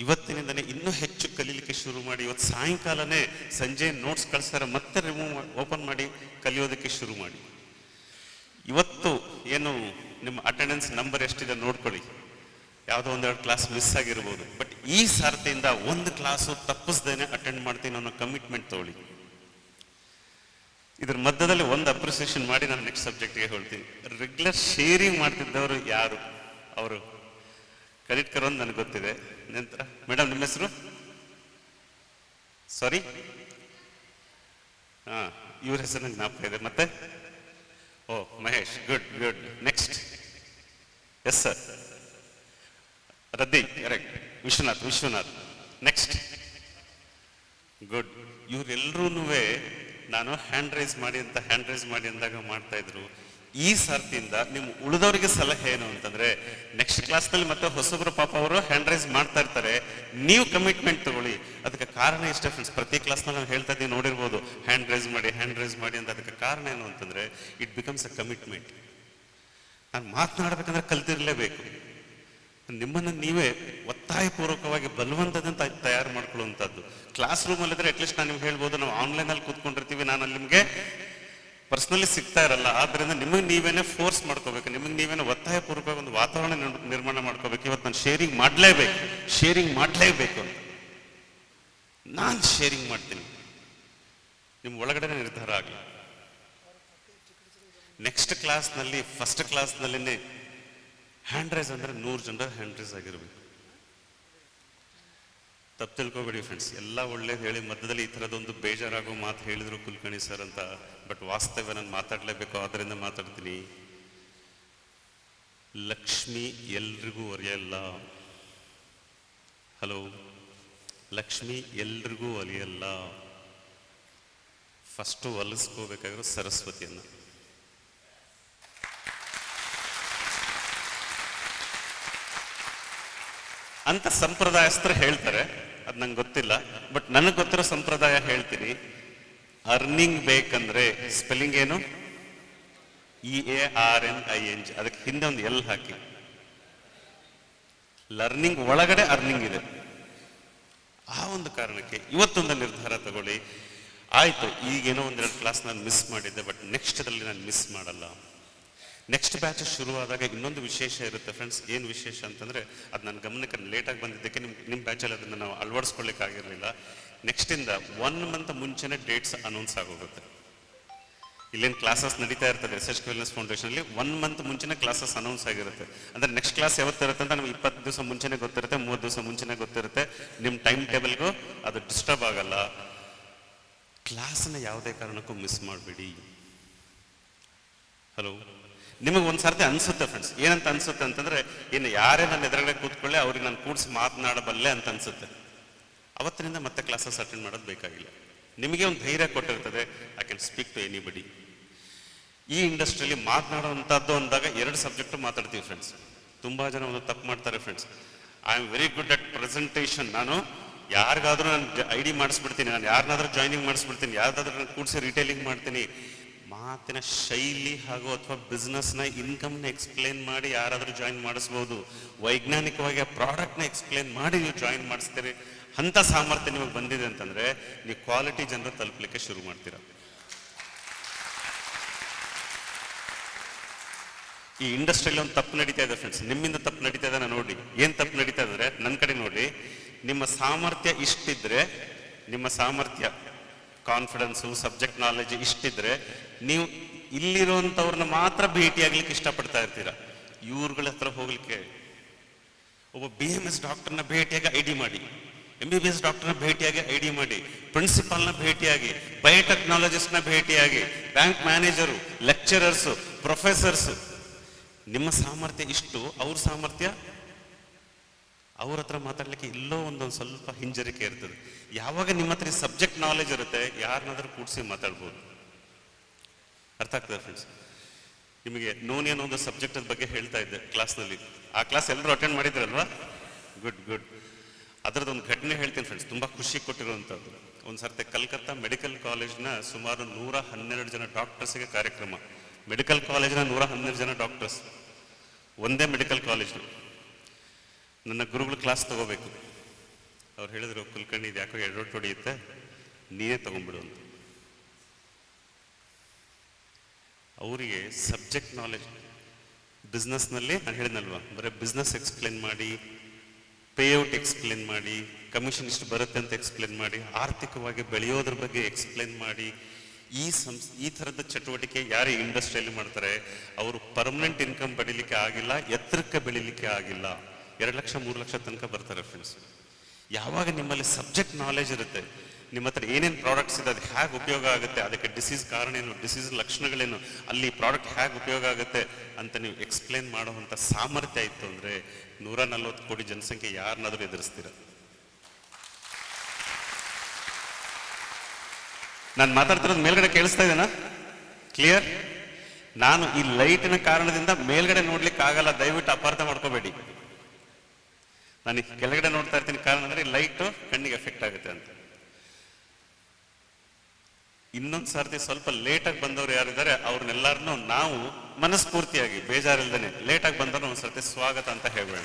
ಇವತ್ತಿನಿಂದನೇ ಇನ್ನೂ ಹೆಚ್ಚು ಕಲೀಲಿಕ್ಕೆ ಶುರು ಮಾಡಿ. ಇವತ್ತು ಸಾಯಂಕಾಲನೇ ಸಂಜೆ ನೋಟ್ಸ್ ಕಳಿಸ್ತಾರೆ, ಮತ್ತೆ ಓಪನ್ ಮಾಡಿ ಕಲಿಯೋದಕ್ಕೆ ಶುರು ಮಾಡಿ. ಇವತ್ತು ಏನು ನಿಮ್ಮ ಅಟೆಂಡೆನ್ಸ್ ನಂಬರ್ ಎಷ್ಟಿದೆ ನೋಡ್ಕೊಳ್ಳಿ. ಯಾವುದೋ 1-2 ಕ್ಲಾಸ್ ಮಿಸ್ ಆಗಿರ್ಬೋದು, ಬಟ್ ಈ ಸಾರ್ತಿಯಿಂದ 1 ಕ್ಲಾಸು ತಪ್ಪಿಸ್ದೇನೆ ಅಟೆಂಡ್ ಮಾಡ್ತೀನಿ ಅನ್ನೋ ಕಮಿಟ್ಮೆಂಟ್ ತಗೊಳ್ಳಿ. ಇದ್ರ ಮಧ್ಯದಲ್ಲಿ ಒಂದು ಅಪ್ರಿಸಿಯೇಷನ್ ಮಾಡಿ ನಾನು ನೆಕ್ಸ್ಟ್ ಸಬ್ಜೆಕ್ಟ್ಗೆ ಹೇಳ್ತೀನಿ. ರೆಗ್ಯುಲರ್ ಶೇರಿಂಗ್ ಮಾಡ್ತಿದ್ದವರು ಯಾರು, ಅವರು ಕ್ರೆಡಿಟ್ ಕರೋದು ನನಗೆ ಗೊತ್ತಿದೆ. ನಂತರ ಮೇಡಮ್ ನಿಮ್ಮ ಹೆಸರು? ಸಾರಿ, ಇವ್ರ ಹೆಸರು ನಂಗೆ ಜ್ಞಾಪಕ ಇದೆ. ಮತ್ತೆ ಓ Mahesh, good. Next? Yes sir. ರದ್ದಿ, ಕರೆಕ್ಟ್. ವಿಶ್ವನಾಥ್. ನೆಕ್ಸ್ಟ್? ಗುಡ್. ಇವರೆಲ್ಲರೂ ನಾನು ಹ್ಯಾಂಡ್ ರೈಸ್ ಮಾಡಿ ಅಂದಾಗ ಮಾಡ್ತಾ ಇದ್ರು. ಈ ಸರ್ತಿಯಿಂದ ನಿಮ್ಮ ಉಳಿದವರಿಗೆ ಸಲಹೆ ಏನು ಅಂತಂದ್ರೆ, ನೆಕ್ಸ್ಟ್ ಕ್ಲಾಸ್ನಲ್ಲಿ ಮತ್ತೆ ಹೊಸಬ್ರು ಪಾಪ ಅವರು ಹ್ಯಾಂಡ್ ರೈಸ್ ಮಾಡ್ತಾ ಇರ್ತಾರೆ, ನೀವು ಕಮಿಟ್ಮೆಂಟ್ ತಗೊಳ್ಳಿ. ಅದಕ್ಕೆ ಕಾರಣ ಇಷ್ಟೇ ಫ್ರೆಂಡ್ಸ್, ಪ್ರತಿ ಕ್ಲಾಸ್ನಲ್ಲಿ ನಾನು ಹೇಳ್ತಾ ಇದ್ದೀನಿ, ನೋಡಿರ್ಬೋದು, ಹ್ಯಾಂಡ್ ರೈಸ್ ಮಾಡಿ ಅಂತ. ಅದಕ್ಕೆ ಕಾರಣ ಏನು ಅಂತಂದ್ರೆ, ಇಟ್ ಬಿಕಮ್ಸ್ ಅ ಕಮಿಟ್ಮೆಂಟ್. ನಾನು ಮಾತನಾಡಬೇಕಂದ್ರೆ ಕಲ್ತಿರ್ಲೇಬೇಕು. ನಿಮ್ಮನ್ನು ನೀವೇ ಒತ್ತಾಯಪೂರ್ವಕವಾಗಿ ಬಲವಂತದಿಂದ ತಯಾರು ಮಾಡ್ಕೊಳ್ಳುವಂಥದ್ದು. ಕ್ಲಾಸ್ ರೂಮಲ್ಲಿದ್ರೆ ಅಟ್ಲೀಸ್ಟ್ ನಾನು ನಿಮ್ಗೆ ಹೇಳ್ಬೋದು, ನಾವು ಆನ್ಲೈನಲ್ಲಿ ಕೂತ್ಕೊಂಡಿರ್ತೀವಿ, ನಾನು ಅಲ್ಲಿ ನಿಮಗೆ ಪರ್ಸ್ನಲಿ ಸಿಗ್ತಾ ಇರಲ್ಲ. ಆದ್ರಿಂದ ನಿಮಗೆ ನೀವೇನೆ ಫೋರ್ಸ್ ಮಾಡ್ಕೋಬೇಕು, ನಿಮಗೆ ನೀವೇನೆ ಒತ್ತಾಯಪೂರ್ವಕ ಒಂದು ವಾತಾವರಣ ನಿರ್ಮಾಣ ಮಾಡ್ಕೋಬೇಕು. ಇವತ್ತು ನಾನು ಶೇರಿಂಗ್ ಮಾಡಲೇಬೇಕು ಅಂತ ನಾನು ಶೇರಿಂಗ್ ಮಾಡ್ತೀನಿ. ನಿಮ್ಮ ಒಳಗಡೆ ನಿರ್ಧಾರ ಆಗಲಿ. ನೆಕ್ಸ್ಟ್ ಕ್ಲಾಸ್ನಲ್ಲಿ ಫಸ್ಟ್ ಕ್ಲಾಸ್ನಲ್ಲಿನೇ ಹ್ಯಾಂಡ್ ರೈಸ್ ಅಂದರೆ 100 ಜನರ ಹ್ಯಾಂಡ್ ರೈಸ್ ಆಗಿರ್ಬೇಕು. ತಪ್ಪು ತಿಳ್ಕೊಬೇಡಿ ಫ್ರೆಂಡ್ಸ್, ಎಲ್ಲ ಒಳ್ಳೇದು ಹೇಳಿ ಮಧ್ಯದಲ್ಲಿ ಈ ಥರದೊಂದು ಬೇಜಾರಾಗೋ ಮಾತು ಹೇಳಿದ್ರು ಕುಲಕರ್ಣಿ ಸರ್ ಅಂತ. ಬಟ್ ವಾಸ್ತವ ನಾನು ಮಾತಾಡಲೇಬೇಕು, ಆದ್ದರಿಂದ ಮಾತಾಡ್ತೀನಿ. ಲಕ್ಷ್ಮಿ ಎಲ್ರಿಗೂ ಒಲಿಯಲ್ಲ. ಹಲೋ, ಲಕ್ಷ್ಮಿ ಎಲ್ರಿಗೂ ಒಲಿಯಲ್ಲ. ಫಸ್ಟು ಒಲಿಸ್ಕೋಬೇಕಾಗಿರೋ ಸರಸ್ವತಿಯನ್ನು. ಅಂತ ಸಂಪ್ರದಾಯಸ್ಥರು ಹೇಳ್ತಾರೆ, ಅದು ನಂಗೆ ಗೊತ್ತಿಲ್ಲ. ಬಟ್ ನನಗೆ ಗೊತ್ತಿರೋ ಸಂಪ್ರದಾಯ ಹೇಳ್ತೀನಿ. ಅರ್ನಿಂಗ್ ಬೇಕಂದ್ರೆ ಸ್ಪೆಲ್ಲಿಂಗ್ ಏನು? EARNING. ಅದಕ್ಕೆ ಹಿಂದೆ ಒಂದು ಎಲ್ ಹಾಕಿ. ಲರ್ನಿಂಗ್ ಒಳಗಡೆ ಅರ್ನಿಂಗ್ ಇದೆ. ಆ ಒಂದು ಕಾರಣಕ್ಕೆ ಇವತ್ತೊಂದು ನಿರ್ಧಾರ ತಗೊಳ್ಳಿ. ಆಯ್ತು, ಈಗೇನೋ ಒಂದೆರಡು ಕ್ಲಾಸ್ ನಾನು ಮಿಸ್ ಮಾಡಿದ್ದೆ, ಬಟ್ ನೆಕ್ಸ್ಟ್ದಲ್ಲಿ ನಾನು ಮಿಸ್ ಮಾಡಲ್ಲ. ನೆಕ್ಸ್ಟ್ ಬ್ಯಾಚ್ ಶುರುವಾದಾಗ ಇನ್ನೊಂದು ವಿಶೇಷ ಇರುತ್ತೆ ಫ್ರೆಂಡ್ಸ್. ಏನು ವಿಶೇಷ ಅಂತಂದರೆ, ಅದು ನನ್ನ ಗಮನಕ್ಕೆ ಲೇಟಾಗಿ ಬಂದಿದ್ದಕ್ಕೆ ನಿಮ್ಮ ಬ್ಯಾಚಲ್ಲಿ ಅದನ್ನು ನಾವು ಅಳವಡಿಸ್ಕೊಳ್ಳಿಕ್ಕೆ ಆಗಿರಲಿಲ್ಲ. ನೆಕ್ಸ್ಟಿಂದ 1 ಮಂತ್ ಮುಂಚೆನೇ ಡೇಟ್ಸ್ ಅನೌನ್ಸ್ ಆಗೋಗುತ್ತೆ. ಇಲ್ಲೇನು ಕ್ಲಾಸಸ್ ನಡೀತಾ ಇರ್ತದೆ SHK ವೆಲ್ನೆಸ್ ಫೌಂಡೇಶನಲ್ಲಿ, 1 ಮಂತ್ ಮುಂಚೆನೇ ಕ್ಲಾಸಸ್ ಅನೌನ್ಸ್ ಆಗಿರುತ್ತೆ. ಅಂದರೆ ನೆಕ್ಸ್ಟ್ ಕ್ಲಾಸ್ ಯಾವತ್ತಿರುತ್ತೆ ಅಂತ ನಮ್ಗೆ 20 ದಿವಸ ಮುಂಚೆನೇ ಗೊತ್ತಿರುತ್ತೆ, 30 ದಿವಸ ಮುಂಚೆನೇ ಗೊತ್ತಿರುತ್ತೆ. ನಿಮ್ಮ ಟೈಮ್ ಟೇಬಲ್ಗೂ ಅದು ಡಿಸ್ಟರ್ಬ್ ಆಗಲ್ಲ. ಕ್ಲಾಸನ್ನ ಯಾವುದೇ ಕಾರಣಕ್ಕೂ ಮಿಸ್ ಮಾಡಬೇಡಿ. ಹಲೋ, ನಿಮಗೆ ಒಂದು ಸರ್ತಿ ಅನ್ಸುತ್ತೆ ಫ್ರೆಂಡ್ಸ್, ಏನಂತ ಅನ್ಸುತ್ತೆ ಅಂತಂದರೆ, ಇನ್ನು ಯಾರೇ ನನ್ನ ಎದುರುಗಡೆ ಕೂತ್ಕೊಳ್ಳಿ ಅವ್ರಿಗೆ ನಾನು ಕೂಡಿಸಿ ಮಾತನಾಡಬಲ್ಲೆ ಅಂತ ಅನ್ಸುತ್ತೆ. ಅವತ್ತಿನಿಂದ ಮತ್ತೆ ಕ್ಲಾಸಸ್ ಅಟೆಂಡ್ ಮಾಡೋದು ಬೇಕಾಗಿಲ್ಲ. ನಿಮಗೆ ಒಂದು ಧೈರ್ಯ ಕೊಟ್ಟಿರ್ತದೆ, I can speak to anybody. ಈ ಇಂಡಸ್ಟ್ರಿಯಲ್ಲಿ ಮಾತನಾಡುವಂಥದ್ದು ಅಂದಾಗ 2 ಸಬ್ಜೆಕ್ಟು ಮಾತಾಡ್ತೀವಿ ಫ್ರೆಂಡ್ಸ್. ತುಂಬ ಜನ ಒಂದು ತಪ್ಪು ಮಾಡ್ತಾರೆ friends. I am very good at presentation. ನಾನು ಯಾರಿಗಾದ್ರೂ ನಾನು ID ಮಾಡಿಸ್ಬಿಡ್ತೀನಿ, ನಾನು ಯಾರನ್ನಾದ್ರೂ ಜಾಯ್ನಿಂಗ್ ಮಾಡಿಸ್ಬಿಡ್ತೀನಿ, ಯಾರ್ದಾದ್ರೂ ನಾನು ಕೂಡಿಸಿ ರಿಟೇಲಿಂಗ್ ಮಾಡ್ತೀನಿ. ಮಾತಿನ ಶೈಲಿ ಹಾಗೂ ಅಥವಾ ಬಿಸ್ನೆಸ್ನ ಇನ್ಕಮ್ನ ಎಕ್ಸ್ಪ್ಲೇನ್ ಮಾಡಿ ಯಾರಾದರೂ ಜಾಯಿನ್ ಮಾಡಿಸ್ಬೋದು. ವೈಜ್ಞಾನಿಕವಾಗಿ ಆ ಪ್ರಾಡಕ್ಟ್ನ ಎಕ್ಸ್ಪ್ಲೇನ್ ಮಾಡಿ ನೀವು ಜಾಯಿನ್ ಮಾಡಿಸ್ತೀರಿ. ಅಂಥ ಸಾಮರ್ಥ್ಯ ನಿಮಗೆ ಬಂದಿದೆ ಅಂತಂದರೆ ನೀವು ಕ್ವಾಲಿಟಿ ಜನರು ತಲುಪಲಿಕ್ಕೆ ಶುರು ಮಾಡ್ತೀರಾ. ಈ ಇಂಡಸ್ಟ್ರಿಯಲ್ಲಿ ಒಂದು ತಪ್ಪು ನಡೀತಾ ಇದೆ ಫ್ರೆಂಡ್ಸ್, ನಿಮ್ಮಿಂದ ತಪ್ಪು ನಡೀತಾ ಇದೆ. ನೋಡಿ, ಏನು ತಪ್ಪು ನಡೀತಾ ಇದ್ರೆ, ನನ್ನ ಕಡೆ ನೋಡಿ. ನಿಮ್ಮ ಸಾಮರ್ಥ್ಯ ಇಷ್ಟಿದ್ರೆ, ನಿಮ್ಮ ಸಾಮರ್ಥ್ಯ, ಕಾನ್ಫಿಡೆನ್ಸು, ಸಬ್ಜೆಕ್ಟ್ ನಾಲೆಜ್ ಇಷ್ಟಿದ್ರೆ, ನೀವು ಇಲ್ಲಿರುವಂಥವ್ರನ್ನ ಮಾತ್ರ ಭೇಟಿಯಾಗ್ಲಿಕ್ಕೆ ಇಷ್ಟಪಡ್ತಾ ಇರ್ತೀರ. ಇವ್ರುಗಳ ಹತ್ರ ಹೋಗ್ಲಿಕ್ಕೆ, ಒಬ್ಬ BMS ಡಾಕ್ಟರ್ನ ಭೇಟಿಯಾಗಿ ID ಮಾಡಿ, MBBS ಡಾಕ್ಟರ್ನ ಭೇಟಿಯಾಗಿ ID ಮಾಡಿ, ಪ್ರಿನ್ಸಿಪಾಲ್ನ ಭೇಟಿಯಾಗಿ, ಬಯೋಟೆಕ್ನಾಲಜಿಸ್ಟ್ನ ಭೇಟಿಯಾಗಿ, ಬ್ಯಾಂಕ್ ಮ್ಯಾನೇಜರು, ಲೆಕ್ಚರರ್ಸು, ಪ್ರೊಫೆಸರ್ಸು. ನಿಮ್ಮ ಸಾಮರ್ಥ್ಯ ಇಷ್ಟು, ಅವ್ರ ಸಾಮರ್ಥ್ಯ, ಅವ್ರ ಹತ್ರ ಮಾತಾಡ್ಲಿಕ್ಕೆ ಇಲ್ಲೋ ಒಂದೊಂದು ಸ್ವಲ್ಪ ಹಿಂಜರಿಕೆ ಇರ್ತದೆ. ಯಾವಾಗ ನಿಮ್ಮ ಹತ್ರ ಸಬ್ಜೆಕ್ಟ್ ನಾಲೆಜ್ ಇರುತ್ತೆ, ಯಾರನ್ನಾದ್ರೂ ಕೂಡಿಸಿ ಮಾತಾಡ್ಬೋದು. ಅರ್ಥ ಆಗ್ತದೆ ಫ್ರೆಂಡ್ಸ್? ನಿಮಗೆ ನೋನ್ ಅನ್ನೋ ಒಂದು ಸಬ್ಜೆಕ್ಟ್ ಬಗ್ಗೆ ಹೇಳ್ತಾ ಇದ್ದೆ ಕ್ಲಾಸ್ನಲ್ಲಿ. ಆ ಕ್ಲಾಸ್ ಎಲ್ಲರೂ ಅಟೆಂಡ್ ಮಾಡಿದ್ರಲ್ವಾ? Good good. ಅದರದ್ದೊಂದು ಘಟನೆ ಹೇಳ್ತೀನಿ ಫ್ರೆಂಡ್ಸ್, ತುಂಬ ಖುಷಿ ಕೊಟ್ಟಿರುವಂಥದ್ದು. ಒಂದು ಸರ್ತಿ ಕಲ್ಕತ್ತಾ ಮೆಡಿಕಲ್ ಕಾಲೇಜ್ನ ಸುಮಾರು 112 ಜನ ಡಾಕ್ಟರ್ಸ್ಗೆ ಕಾರ್ಯಕ್ರಮ. ಮೆಡಿಕಲ್ ಕಾಲೇಜಿನ 112 ಜನ ಡಾಕ್ಟರ್ಸ್, ಒಂದೇ ಮೆಡಿಕಲ್ ಕಾಲೇಜು. ನನ್ನ ಗುರುಗಳು ಕ್ಲಾಸ್ ತಗೋಬೇಕು. ಅವ್ರು ಹೇಳಿದ್ರು, ಕುಲಕರ್ಣಿ ಇದು ಯಾಕೋ ಎಡವಟ್ಟು ಹೊಡೆಯುತ್ತೆ, ನೀನೇ ತಗೊಂಡ್ಬಿಡು ಅಂತ. ಅವರಿಗೆ ಸಬ್ಜೆಕ್ಟ್ ನಾಲೆಜ್, ಬಿಸ್ನೆಸ್ನಲ್ಲಿ ನಾನು ಹೇಳಿದ್ನಲ್ವ, ಬರೀ ಬಿಸ್ನೆಸ್ ಎಕ್ಸ್ಪ್ಲೇನ್ ಮಾಡಿ, ಪೇಔಟ್ ಎಕ್ಸ್ಪ್ಲೇನ್ ಮಾಡಿ, ಕಮಿಷನ್ ಇಷ್ಟು ಬರುತ್ತೆ ಅಂತ ಎಕ್ಸ್ಪ್ಲೇನ್ ಮಾಡಿ, ಆರ್ಥಿಕವಾಗಿ ಬೆಳೆಯೋದ್ರ ಬಗ್ಗೆ ಎಕ್ಸ್ಪ್ಲೇನ್ ಮಾಡಿ, ಈ ಥರದ ಚಟುವಟಿಕೆ ಯಾರು ಇಂಡಸ್ಟ್ರಿಯಲ್ಲಿ ಮಾಡ್ತಾರೆ ಅವರು ಪರ್ಮನೆಂಟ್ ಇನ್ಕಮ್ ಪಡೀಲಿಕ್ಕೆ ಆಗಿಲ್ಲ, ಎತ್ತರಕ್ಕೆ ಬೆಳೀಲಿಕ್ಕೆ ಆಗಿಲ್ಲ. 2 ಲಕ್ಷ 3 ಲಕ್ಷ ತನಕ ಬರ್ತಾರೆ ಫ್ರೆಂಡ್ಸ್. ಯಾವಾಗ ನಿಮ್ಮಲ್ಲಿ ಸಬ್ಜೆಕ್ಟ್ ನಾಲೆಜ್ ಇರುತ್ತೆ, ನಿಮ್ಮ ಹತ್ರ ಏನೇನು ಪ್ರಾಡಕ್ಟ್ಸ್ ಇದೆ, ಅದು ಹೇಗೆ ಉಪಯೋಗ ಆಗುತ್ತೆ, ಅದಕ್ಕೆ ಡಿಸೀಸ್ ಕಾರಣ ಏನು, ಡಿಸೀಸ್ ಲಕ್ಷಣಗಳೇನು, ಅಲ್ಲಿ ಪ್ರಾಡಕ್ಟ್ ಹೇಗೆ ಉಪಯೋಗ ಆಗುತ್ತೆ ಅಂತ ನೀವು ಎಕ್ಸ್ಪ್ಲೇನ್ ಮಾಡುವಂಥ ಸಾಮರ್ಥ್ಯ ಇತ್ತು ಅಂದರೆ 140 ಕೋಟಿ ಜನಸಂಖ್ಯೆ ಯಾರನ್ನಾದ್ರೂ ಎದುರಿಸ್ತೀರ. ನಾನು ಮಾತಾಡ್ತಿರೋದು ಮೇಲ್ಗಡೆ ಕೇಳಿಸ್ತಾ ಇದ್ದೇನಾ? ಕ್ಲಿಯರ್? ನಾನು ಈ ಲೈಟಿನ ಕಾರಣದಿಂದ ಮೇಲ್ಗಡೆ ನೋಡ್ಲಿಕ್ಕೆ ಆಗಲ್ಲ, ದಯವಿಟ್ಟು ಅಪಾರ್ಥ ಮಾಡ್ಕೋಬೇಡಿ. ನಾನು ಕೆಳಗಡೆ ನೋಡ್ತಾ ಇರ್ತೀನಿ, ಕಾರಣ ಅಂದರೆ ಈ ಲೈಟು ಕಣ್ಣಿಗೆ ಎಫೆಕ್ಟ್ ಆಗುತ್ತೆ ಅಂತ. ಇನ್ನೊಂದು ಸರ್ತಿ ಸ್ವಲ್ಪ ಲೇಟಾಗಿ ಬಂದವರು ಯಾರಿದ್ದಾರೆ ಅವ್ರನ್ನೆಲ್ಲರನ್ನೂ ನಾವು ಮನಸ್ಫೂರ್ತಿಯಾಗಿ ಬೇಜಾರಿಲ್ದೇನೆ ಲೇಟಾಗಿ ಬಂದವ್ರನ್ನ ಒಂದು ಸರ್ತಿ ಸ್ವಾಗತ ಅಂತ ಹೇಳ್ಬೇಡ.